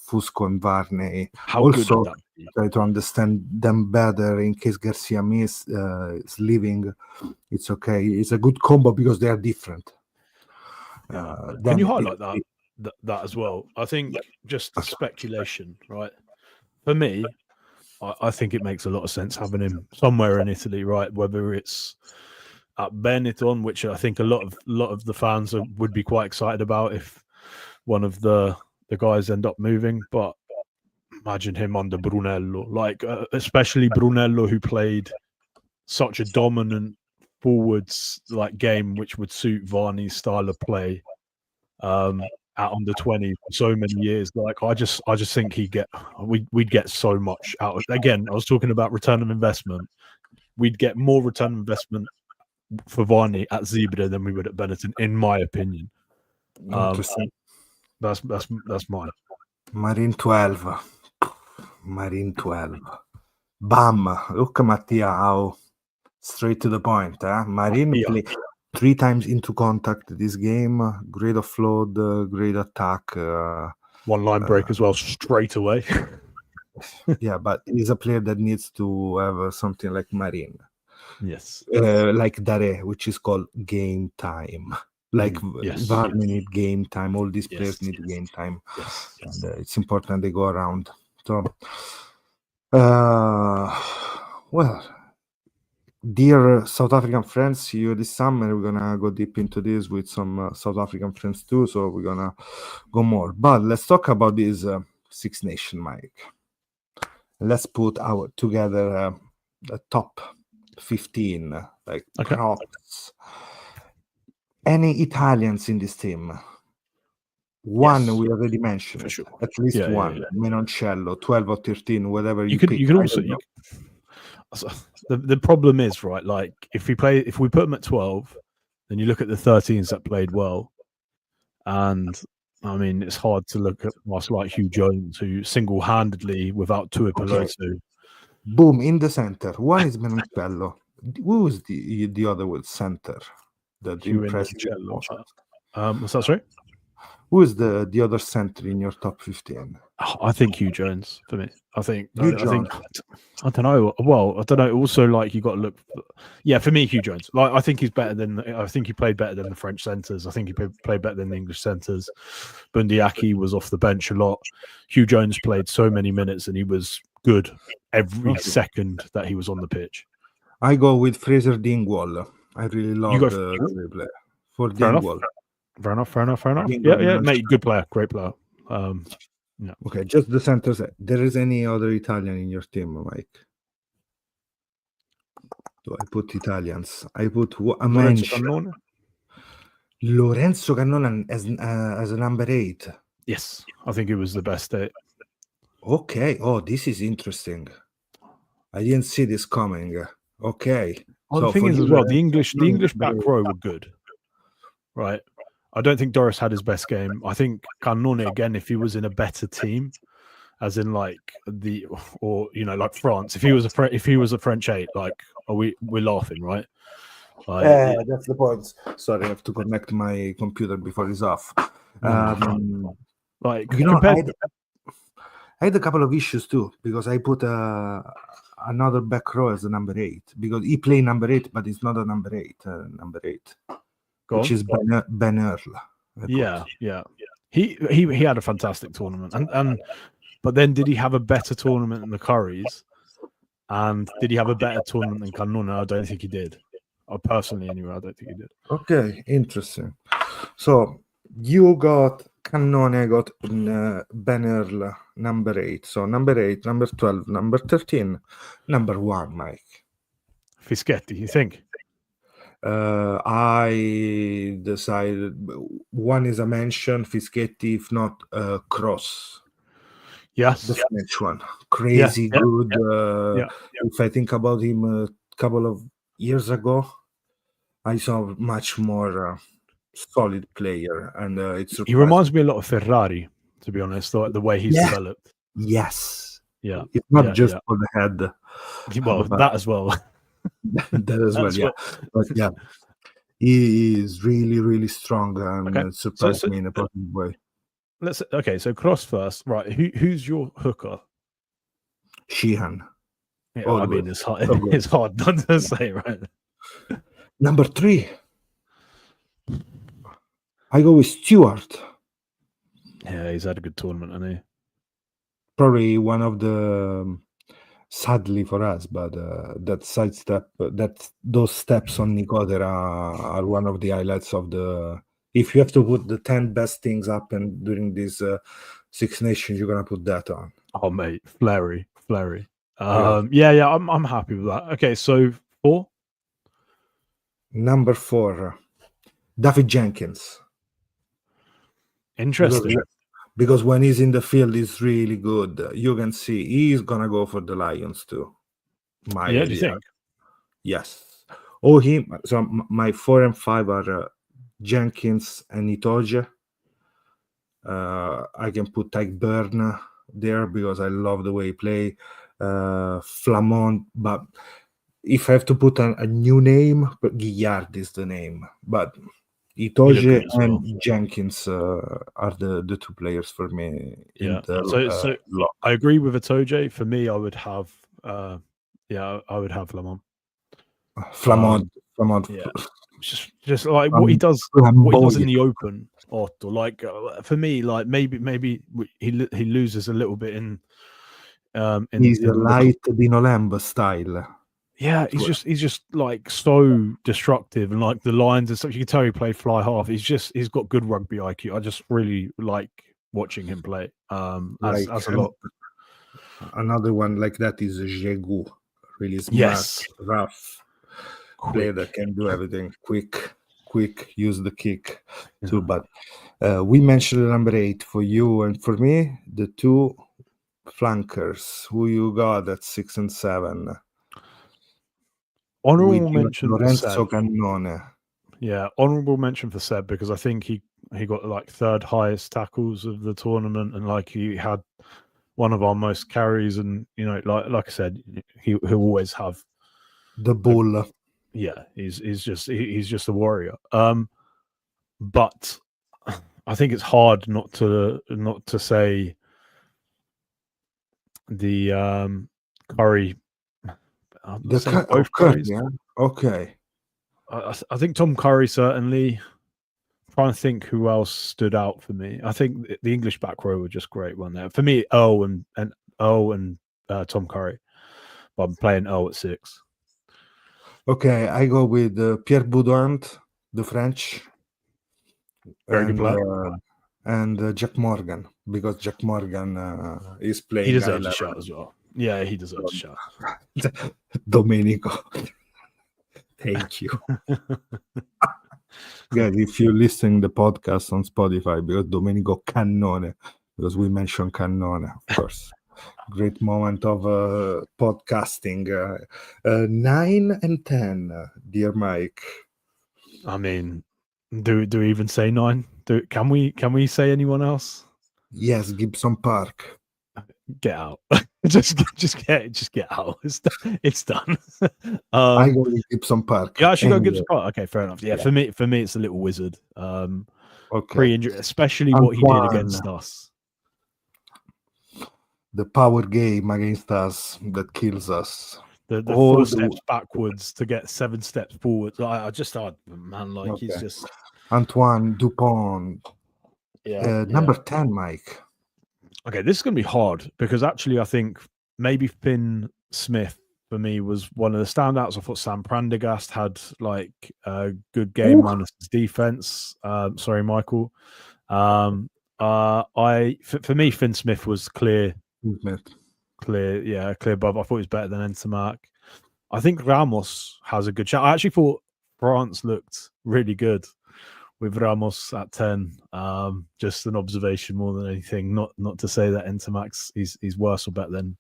Fusco and Varney. How also, good would that be? Try to understand them better in case Garcia is leaving. It's okay. It's a good combo because they are different. Can you highlight that as well? I think just the speculation, right? For me, I think it makes a lot of sense having him somewhere in Italy, right? Whether it's at Benetton, which I think a lot of the fans would be quite excited about if one of the guys end up moving. But imagine him under Brunello, like especially Brunello, who played such a dominant forwards like game, which would suit Varney's style of play. At under 20 for so many years, like I just think we'd get so much out of. Again, I was talking about return of investment. We'd get more return of investment for Varney at Zebra than we would at Benetton, in my opinion. That's mine. Marine 12. Bam! Look, Mattia, how straight to the point. Marine play 3 times into contact this game. Great offload, great attack. One line break as well, straight away. Yeah, but he's a player that needs to have something like Marine. Yes. Like Dare, which is called game time. Like Varney need game time. All these players need game time. Yes. And it's important they go around. So, well, dear South African friends, see you this summer. We're gonna go deep into this with some South African friends too, so we're gonna go more. But let's talk about this Six Nation, Mike. Let's put together the top 15, like props. Any Italians in this team? One we already mentioned, for sure. At least one. Menoncello, 12 or 13, whatever you could. pick. You can also. The problem is, right, like if we put them at 12, then you look at the 13s that played well, and I mean it's hard to look at us like Hugh Jones, who single-handedly, without Tuipulotu. Boom, in the center. One is Menoncello. Who was the other with center? That impressed you? What's that, sorry? Who is the other center in your top 15? I think Hugh Jones for me. I don't know. Well, I don't know. Also, like you got to look. For me, Hugh Jones. Like I think he's better than. I think he played better than the French centers. I think he played better than the English centers. Bundiaki was off the bench a lot. Hugh Jones played so many minutes, and he was good every second that he was on the pitch. I go with Fraser Dingwall. I really love the player for Dingwall. Fair enough. Yeah, mate, good player, great player. Okay, just the centers. There is any other Italian in your team, Mike? So I put Italians. I put Lorenzo Cannone as a number 8. Yes, I think it was the best 8. Okay. Oh, this is interesting. I didn't see this coming. Okay. Well, the thing is, as well, the English back row were good, right? I don't think Doris had his best game. I think Cannone, again, if he was in a better team, as in like like France, if he was a French 8, like we're laughing, right? That's the point. Sorry, I have to connect my computer before it's off. Like I had a couple of issues too because I put another back row as a number 8 because he played number 8, but it's not a number 8. Which is Ben Earl. Yeah. He had a fantastic tournament, and but then did he have a better tournament than the Currys? And did he have a better tournament than Cannone? I don't think he did. Personally, anyway, I don't think he did. Okay, interesting. So you got Cannone, got Ben Earl, number 8. So number 8, number 12, number 13, number 1, Mike. Fischetti, you think? I decided one is a mention, Fischetti, if not Cross. Yes. The French one. Crazy good. Yeah. If I think about him a couple of years ago, I saw much more solid player, and he reminds me a lot of Ferrari, to be honest, the way he's developed. Yes. Yeah. It's not just for the head. Well, that as well. That as well, yeah. But yeah, he is really, really strong and surprised me in a positive way. So Cross first, right? Who's your hooker? Sheehan. Yeah, I mean, it's hard. It's hard not to say, right? Number 3, I go with Stewart. Yeah, he's had a good tournament, hasn't he? Probably one of the, sadly for us, but that sidestep, those steps on Nicodera are one of the highlights of the. If you have to put the 10 best things up and during these Six Nations, you're gonna put that on. Oh mate, Fleury. Yeah, I'm happy with that. Okay, so 4. Number 4, David Jenkins. Interesting. Because when he's in the field, he's really good. You can see he's gonna go for the Lions too. Do you think? Yes. Oh, him. So my 4 and 5 are Jenkins and Itoje. I can put Tyke Byrne there because I love the way he play. Flamont, but if I have to put a new name, Guillard is the name. But Itoje and Jenkins are the 2 players for me. Yeah. So I agree with Itoje. For me, I would have I would have Flamont. Flamont. Yeah. Just like what he does in the open, or like for me, like maybe he loses a little bit in he's a light Dino Lamb style. Yeah, he's just like so destructive, and like the lines and stuff. You can tell he played fly half. He's got good rugby IQ. I just really like watching him play. As a lot. Another one like that is Jegu. Really smart, rough player that can do everything. Quick, use the kick too. But we mentioned number 8 for you and for me. The 2 flankers. Who you got at 6 and 7? Honorable mention Lorenzo Cannone. Yeah, honorable mention for Seb because I think he got like 3rd highest tackles of the tournament, and like he had one of our most carries, and like I said, he'll always have the bull. Yeah, he's just a warrior. But I think it's hard not to say the Curry. Both Curry, yeah. Okay. I think Tom Curry certainly. I'm trying to think who else stood out for me. I think the English back row were just great, weren't they? For me, Earl and Tom Curry. But I'm playing Earl at 6. Okay, I go with Pierre Boudouin, the French. Very good player. And Jack Morgan, because Jack Morgan is playing. He deserves a shot as well. Yeah, he deserves a shot. Domenico. Thank you. Guys, if you're listening the podcast on Spotify, because Domenico Cannone, because we mentioned Cannone, of course. Great moment of podcasting. 9 and 10, dear Mike. I mean, do we even say 9? Can we say anyone else? Yes, Gibson Park. Get out. just get out. It's done. I go with Gibson Park. Yeah, I should go Gibson Park. Okay, fair enough. Yeah, for me it's a little wizard. Okay. pre-injury, especially what he did Antoine. against us. The power game against us that kills us. The All 4 the- steps backwards to get 7 steps forwards. I just thought, man, like he's Okay. just Antoine Dupont. Number 10, Mike. Okay, this is going to be hard because actually I think maybe Finn Smith for me was one of the standouts. I thought Sam Prendergast had like a good game minus his defense. Sorry, Michael. For me, Finn Smith was clear above. I thought he was better than Entomac. I think Ramos has a good shot. I actually thought France looked really good with Ramos at 10. Just an observation more than anything. Not to say that Entomac's he's worse or better than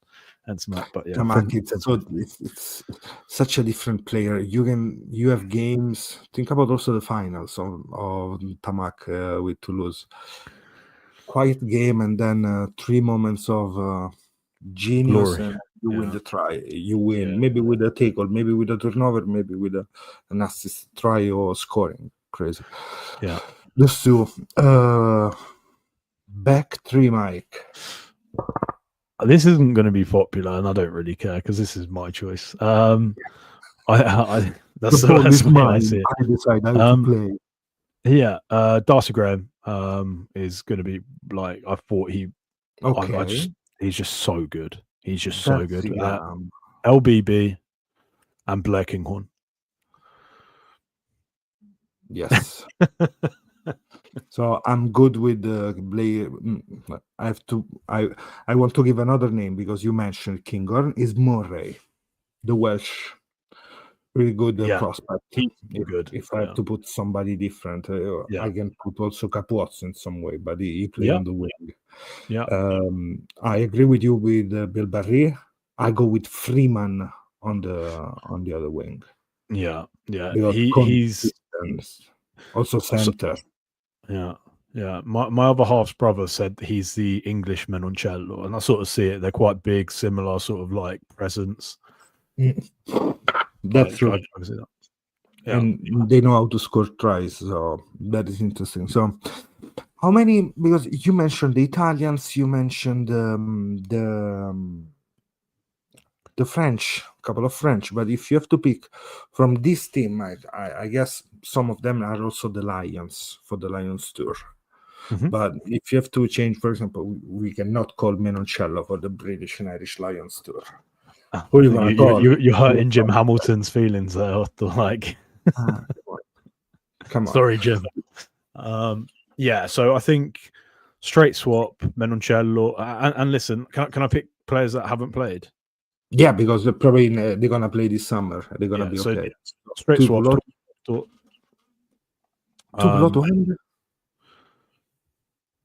Entomac, but yeah. Tamac, it's such a different player. You have games. Think about also the finals of Tamac with Toulouse. Quiet game and then 3 moments of genius, Glory. and you win Yeah. the try. You win, Yeah. maybe with a tackle, maybe with a turnover, maybe with an assist try or scoring. Crazy. Yeah. Those two. Back 3, Mike. This isn't going to be popular, and I don't really care because this is my choice. That's the way I see it. I decide how to play. Yeah, Darcy Graham is going to be like I thought he. Okay. He's just so good. He's just so good. Graham. LBB and Blair Kinghorn. Yes. So I'm good with Blair. I want to give another name because you mentioned Kinghorn. Is Murray, the Welsh, really good prospect. If I have to put somebody different, I can put also Capuozzo in some way, but he played on the wing. Yeah. I agree with you with Bill Barry. I go with Freeman on the other wing. Yeah. He's also center. Yeah. My other half's brother said he's the English Menoncello, and I sort of see it. They're quite big, similar sort of like presence. That's true. I can see that. Yeah. And they know how to score tries, so that is interesting. So, how many? Because you mentioned the Italians, you mentioned the French, a couple of French. But if you have to pick from this team, I guess some of them are also the Lions for the Lions tour. Mm-hmm. But if you have to change, for example, we cannot call Menoncello for the British and Irish Lions tour. Who you gonna call? You're hurting Jim Hamilton's feelings there. Like, come on. Sorry, Jim. Yeah, so I think straight swap Menoncello. And listen, can I pick players that haven't played? Yeah, because they're probably they're gonna play this summer. They're gonna be okay. Straight swap.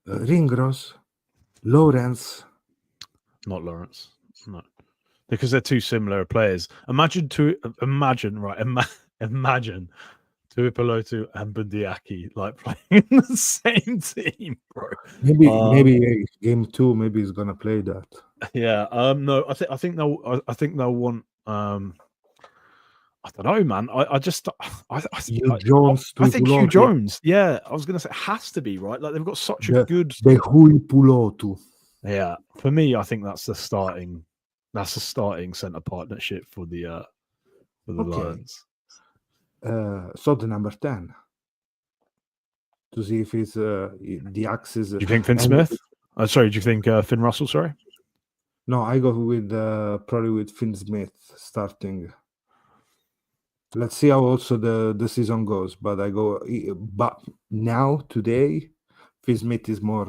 Ringros, Lawrence. Not Lawrence. No, because they're two similar players. Imagine Tuipulotu and Bundiaki like playing in the same team, bro. Maybe game 2. Maybe he's gonna play that. Yeah. No. I think they'll want. I don't know, man. I think Hugh Jones. Yeah, I was gonna say it has to be right. Like they've got such a good. The Tuipulotu. Yeah, for me, I think that's the starting centre partnership for the Lions. So the number 10 to see if it's the axis. Do you think Finn Smith? Sorry, do you think Finn Russell? Sorry. No, I go with probably with Finn Smith starting. Let's see how also the season goes, but but now today, Finn Smith is more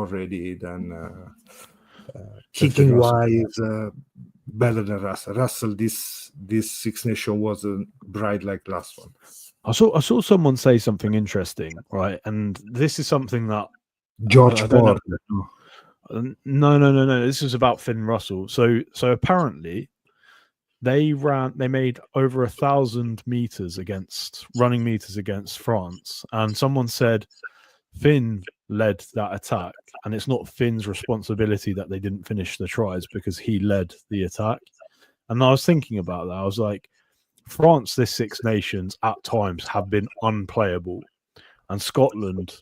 ready than kicking wise, better than Russell. Russell, this Six Nations wasn't bright like last one. I saw someone say something interesting, right? And this is something that George Ford. No. This is about Finn Russell. So apparently they made over 1,000 running meters against France, and someone said Finn led that attack, and it's not Finn's responsibility that they didn't finish the tries because he led the attack. And I was thinking about that. I was like, France, this Six Nations at times have been unplayable, and Scotland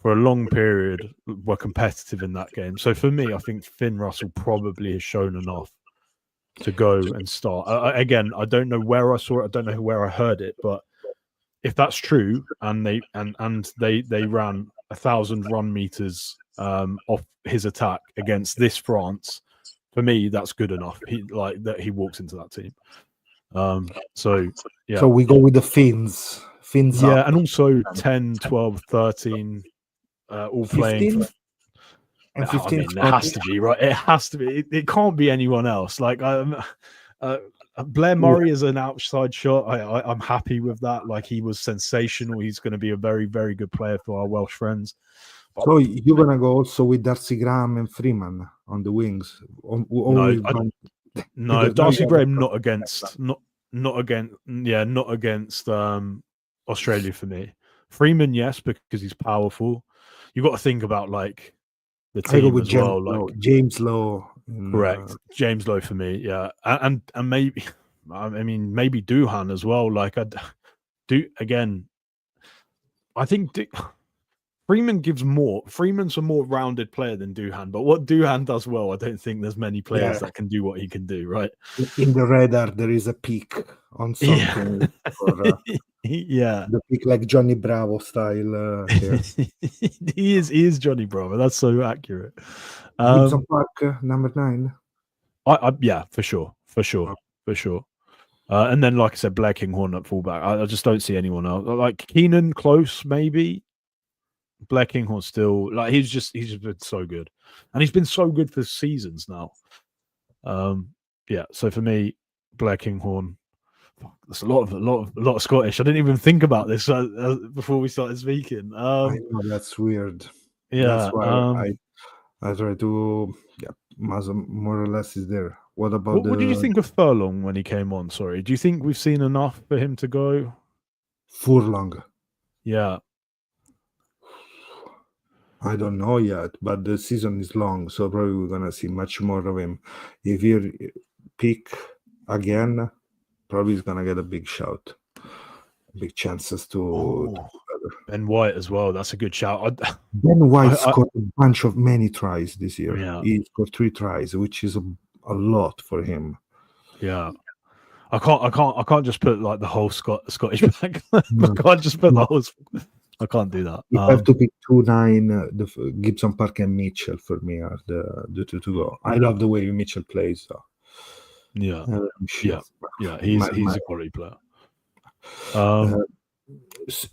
for a long period were competitive in that game. So for me, I think Finn Russell probably has shown enough to go and start. Again, I don't know where I saw it. I don't know where I heard it, but if that's true, and they ran 1,000 run meters off his attack against this France, for me, that's good enough. He walks into that team. So yeah. So we go with the Finns. Finns Yeah, up. and also 10, 12, 13, all playing 15? for. And I 15. mean, it has to be, right? It has to be. It can't be anyone else. Like, Blair Murray is an outside shot. I'm happy with that. Like, he was sensational. He's going to be a very, very good player for our Welsh friends. So you're gonna go also with Darcy Graham and Freeman on the wings? No, Darcy Graham not against Australia for me. Freeman, yes, because he's powerful. You got to think about like the I go team with as well. Like James Lowe. correct, James Lowe for me. Yeah, and maybe maybe Doohan as well. Like I think Freeman gives more. Freeman's a more rounded player than Doohan, but what Doohan does well, I don't think there's many players that can do what he can do, right? In the radar, there is a peak on something. Yeah. The peak like Johnny Bravo style. He is Johnny Bravo. That's so accurate. Gibson Park, number 9. Yeah, for sure. And then, like I said, Blair Kinghorn at fullback. I just don't see anyone else. Like Keenan close, maybe. Blair Kinghorn still like he's just been so good, and he's been so good for seasons now. Yeah. So for me, Blair Kinghorn. That's a lot of Scottish. I didn't even think about this before we started speaking. I know that's weird. Yeah. That's why I try to more or less is there. What about what did you think of Furlong when he came on? Sorry, do you think we've seen enough for him to go? Furlong? Yeah. I don't know yet, but the season is long, so probably we're gonna see much more of him. If he pick again, probably he's gonna get a big shout, big chances to. Ben White as well. That's a good shout. Ben White scored a bunch of many tries this year. Yeah. He scored 3 tries, which is a lot for him. Yeah. I can't just put like the whole Scottish back. I can't just put the whole. I can't do that. If I have to pick 2, 9, the Gibson Park and Mitchell for me are the 2 to go. I love the way Mitchell plays. So. Yeah, sure. yeah. He's a quality player.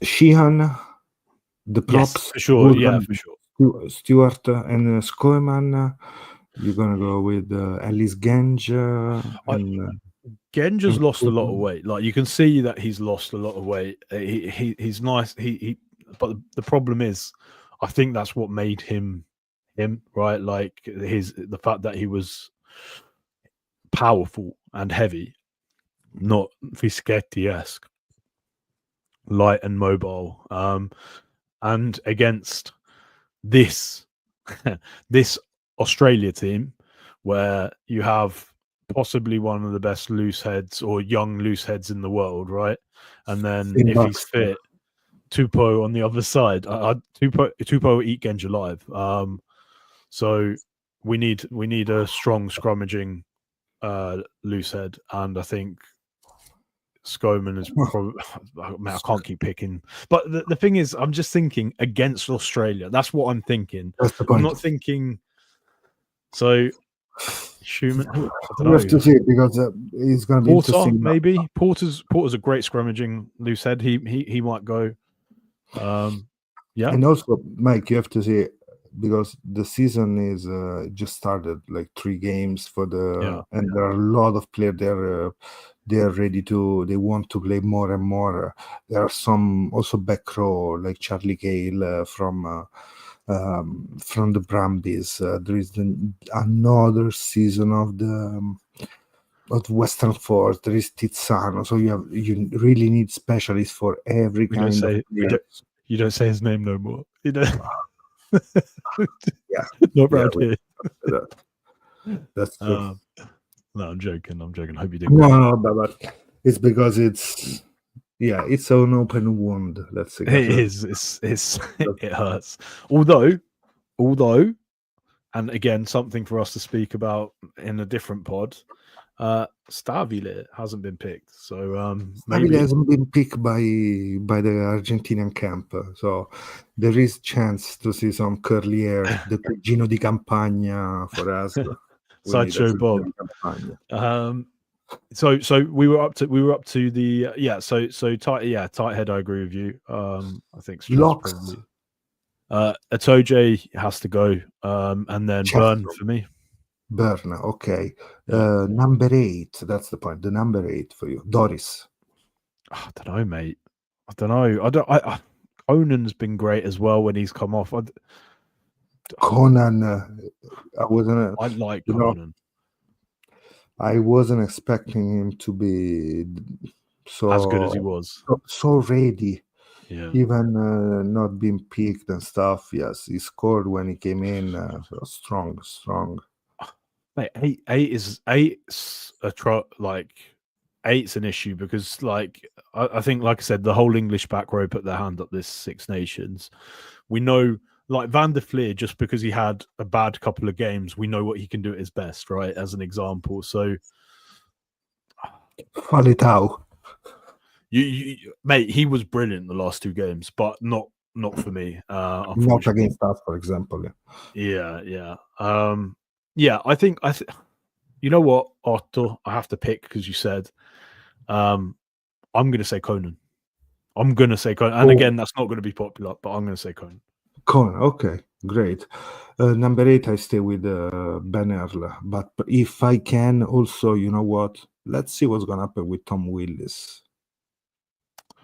Sheehan, the props, yes, for sure. Yeah, for sure. Stewart and Skoeman. You're gonna go with Ellis Genge. Genge has lost a lot of weight. Like you can see that he's lost a lot of weight. He's nice. But the problem is, I think that's what made him, right? Like the fact that he was powerful and heavy, not Fischetti-esque, light and mobile. And against this Australia team, where you have possibly one of the best loose heads or young loose heads in the world, right? And then if he's fit, Tupou on the other side. Tupou will eat Genge alive. So we need a strong scrummaging loose head, and I think Skoeman is probably. I can't keep picking, but the thing is, I'm just thinking against Australia. That's what I'm thinking. That's the point. I'm not thinking. So Schumann, we have to see because he's going to be interesting. Maybe Porter's a great scrummaging loose head. He might go. Yeah, and also Mike, you have to see because the season is just started, like 3 games for and there are a lot of players there. They're ready to. They want to play more and more. There are some also back row like Charlie Gale from the Brumbies. There is another season of the Western Force. There is Tizzano. So you really need specialists for every kind of player. You don't say his name no more. You know. Yeah, not around here. That's true. No, I'm joking. Hope you did. No, but it's because it's Yeah, it's an open wound. Let's say It is. It's it hurts. Although, and again, something for us to speak about in a different pod. Stabile hasn't been picked, so Maybe maybe hasn't been picked by the Argentinian camp, so there is chance to see some curly hair, the cugino di campagna for us. We need a Sideshow cugino Bob. di campagna. So we were up to the so tight head. I agree with you. I think Stress Locks. probably. Atoje has to go, and then Burn Chestnut. for me. Burn, okay. Yeah. Number 8, that's the point. The number 8 for you, Doris. I don't know, mate. I don't know. Conan's been great as well when he's come off. Conan, I wasn't. I like you know, Conan I wasn't expecting him to be so as good as he was. so ready. Yeah. Even not being picked and stuff. Yes, he scored when he came in. So strong. Mate, eight's an issue because I think, like I said, the whole English back row put their hand up this Six Nations. We know, like Van der Fleer, just because he had a bad couple of games, we know what he can do at his best, right? As an example. So Falitao. you mate, he was brilliant the last 2 games, but not for me. Not against us, for example. Yeah. I think you know what, Otto, I have to pick because you said I'm gonna say Conan. And again, that's not gonna be popular, but I'm gonna say Conan. Okay, great. Number 8, I stay with Ben Earl. But if I can also, you know what? Let's see what's gonna happen with Tom Willis.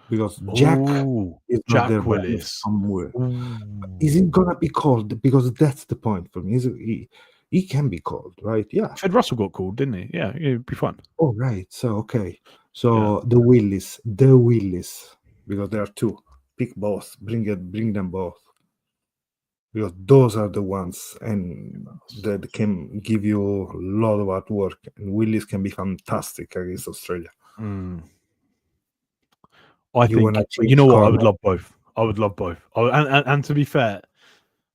Because Jack is not there, Willis. Somewhere. Is it gonna be called? Because that's the point for me. He can be called, right? Yeah. Fred Russell got called, didn't he? Yeah, it'd be fun. Oh, right. So okay. So the Willis, because there are 2. Pick both. Bring them both. Because those are the ones and that can give you a lot of artwork. And Willis can be fantastic against Australia. I think, you know what, I would love both. And to be fair,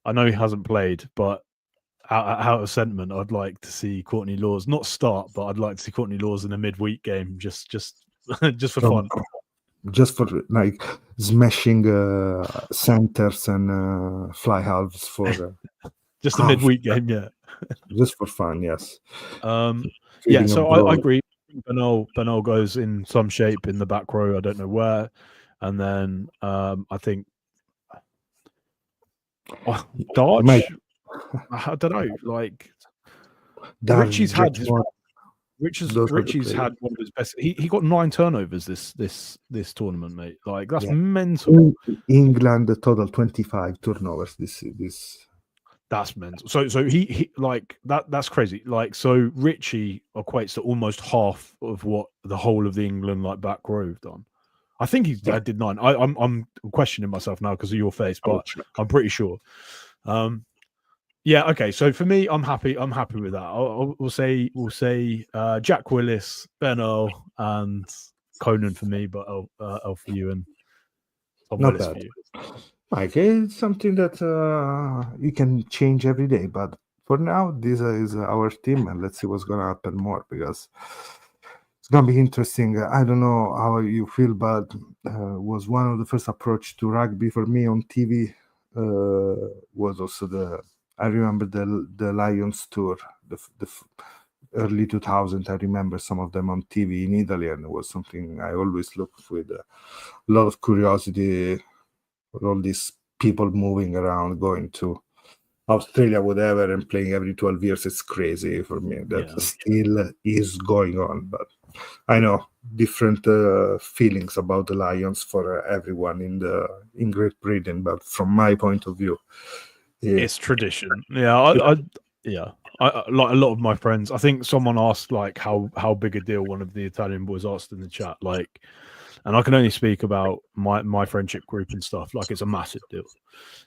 I know he hasn't played, but out of sentiment, I'd like to see Courtney Laws not start, but I'd like to see Courtney Laws in a midweek game, just for fun, just for like smashing centers and fly halves for just a midweek game, yeah, just for fun, yes. Yeah, so I agree. Bernal goes in some shape in the back row. I don't know where, and then I think Dodge. I don't know. Like Richie's had one of his best. He got 9 turnovers this tournament, mate. Like that's mental. England total 25 turnovers. This that's mental. So he like that's crazy. Like so Richie equates to almost half of what the whole of the England like back row have done. I think he did 9. I'm questioning myself now because of your face, but I'm pretty sure. Yeah, okay. So for me, I'm happy with that. We'll say Jack Willis, Ben Earl, and Conan for me, but L for you and Tom not Willis bad. for you. Like it's something that you can change every day, but for now, this is our team, and let's see what's gonna happen more because it's gonna be interesting. I don't know how you feel, but was one of the first approach to rugby for me on TV. Was also I remember the Lions tour, the early 2000s. I remember some of them on TV in Italy, and it was something I always looked with a lot of curiosity. With all these people moving around, going to Australia, whatever, and playing every 12 years, it's crazy for me. That still is going on, but I know different feelings about the Lions for everyone in Great Britain. But from my point of view, it's tradition. Yeah, I like a lot of my friends. I think someone asked like how big a deal one of the Italian boys asked in the chat, like, and I can only speak about my friendship group and stuff. Like, it's a massive deal.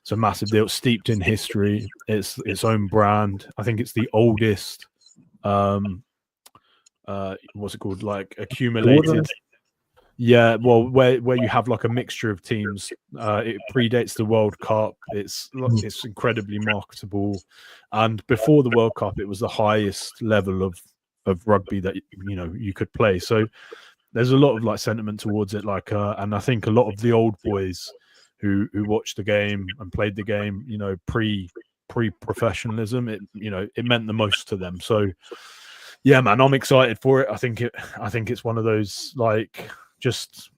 It's a massive deal, steeped in history. It's its own brand. I think it's the oldest. What's it called? Like accumulated. Yeah, well, where you have like a mixture of teams, it predates the World Cup. It's incredibly marketable, and before the World Cup, it was the highest level of rugby that you could play. So there's a lot of like sentiment towards it, like, and I think a lot of the old boys who watched the game and played the game, pre-professionalism, it meant the most to them. So yeah, man, I'm excited for it. I think it's one of those like just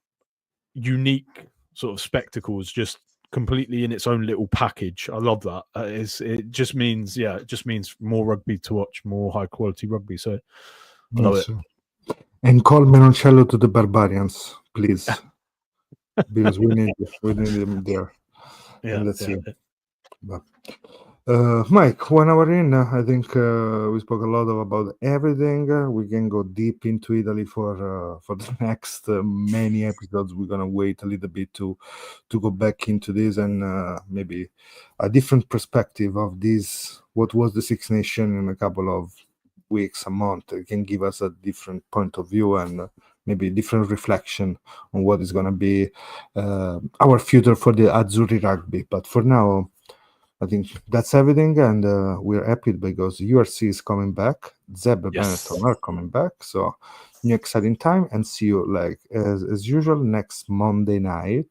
unique sort of spectacles, just completely in its own little package. I love that. It just means more rugby to watch, more high quality rugby. So I love it. And call Menoncello to the Barbarians, please, because we need them there. Yeah, and let's see. But, Mike, 1 hour in, I think we spoke a lot about everything. We can go deep into Italy for the next many episodes. We're gonna wait a little bit to go back into this and maybe a different perspective of this. What was the Six Nations in a couple of weeks, a month? It can give us a different point of view and maybe different reflection on what is gonna be our future for the Azzurri rugby. But for now, I think that's everything, and we're happy because URC is coming back. Zeb and Benetton are coming back, so new exciting time. And see you like as usual next Monday night,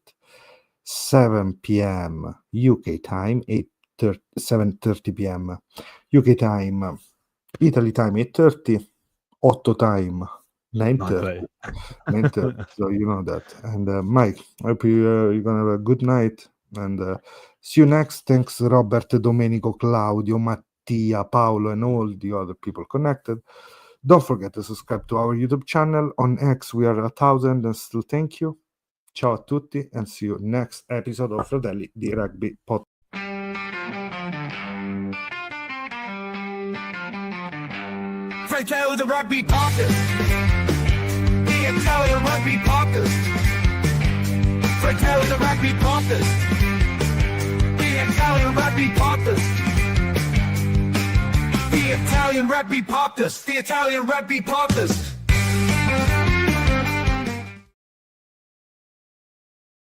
7 p.m. UK time, 7:30 p.m. UK time, Italy time 8:30, Otto time 9:30. 9:30. So you know that. And Mike, I hope you're gonna have a good night. And see you next. Thanks, Robert, Domenico, Claudio, Mattia, Paolo, and all the other people connected. Don't forget to subscribe to our YouTube channel. On X, we are 1,000 and still thank you. Ciao a tutti, and see you next episode of Fratelli di Rugby Podcast. Fratelli the Rugby Podcast. The Italian Rugby Podcast. Fratelli the Rugby Podcast. Italian Rugby Podcast. The Italian Rugby Podcast. The Italian Rugby Podcast.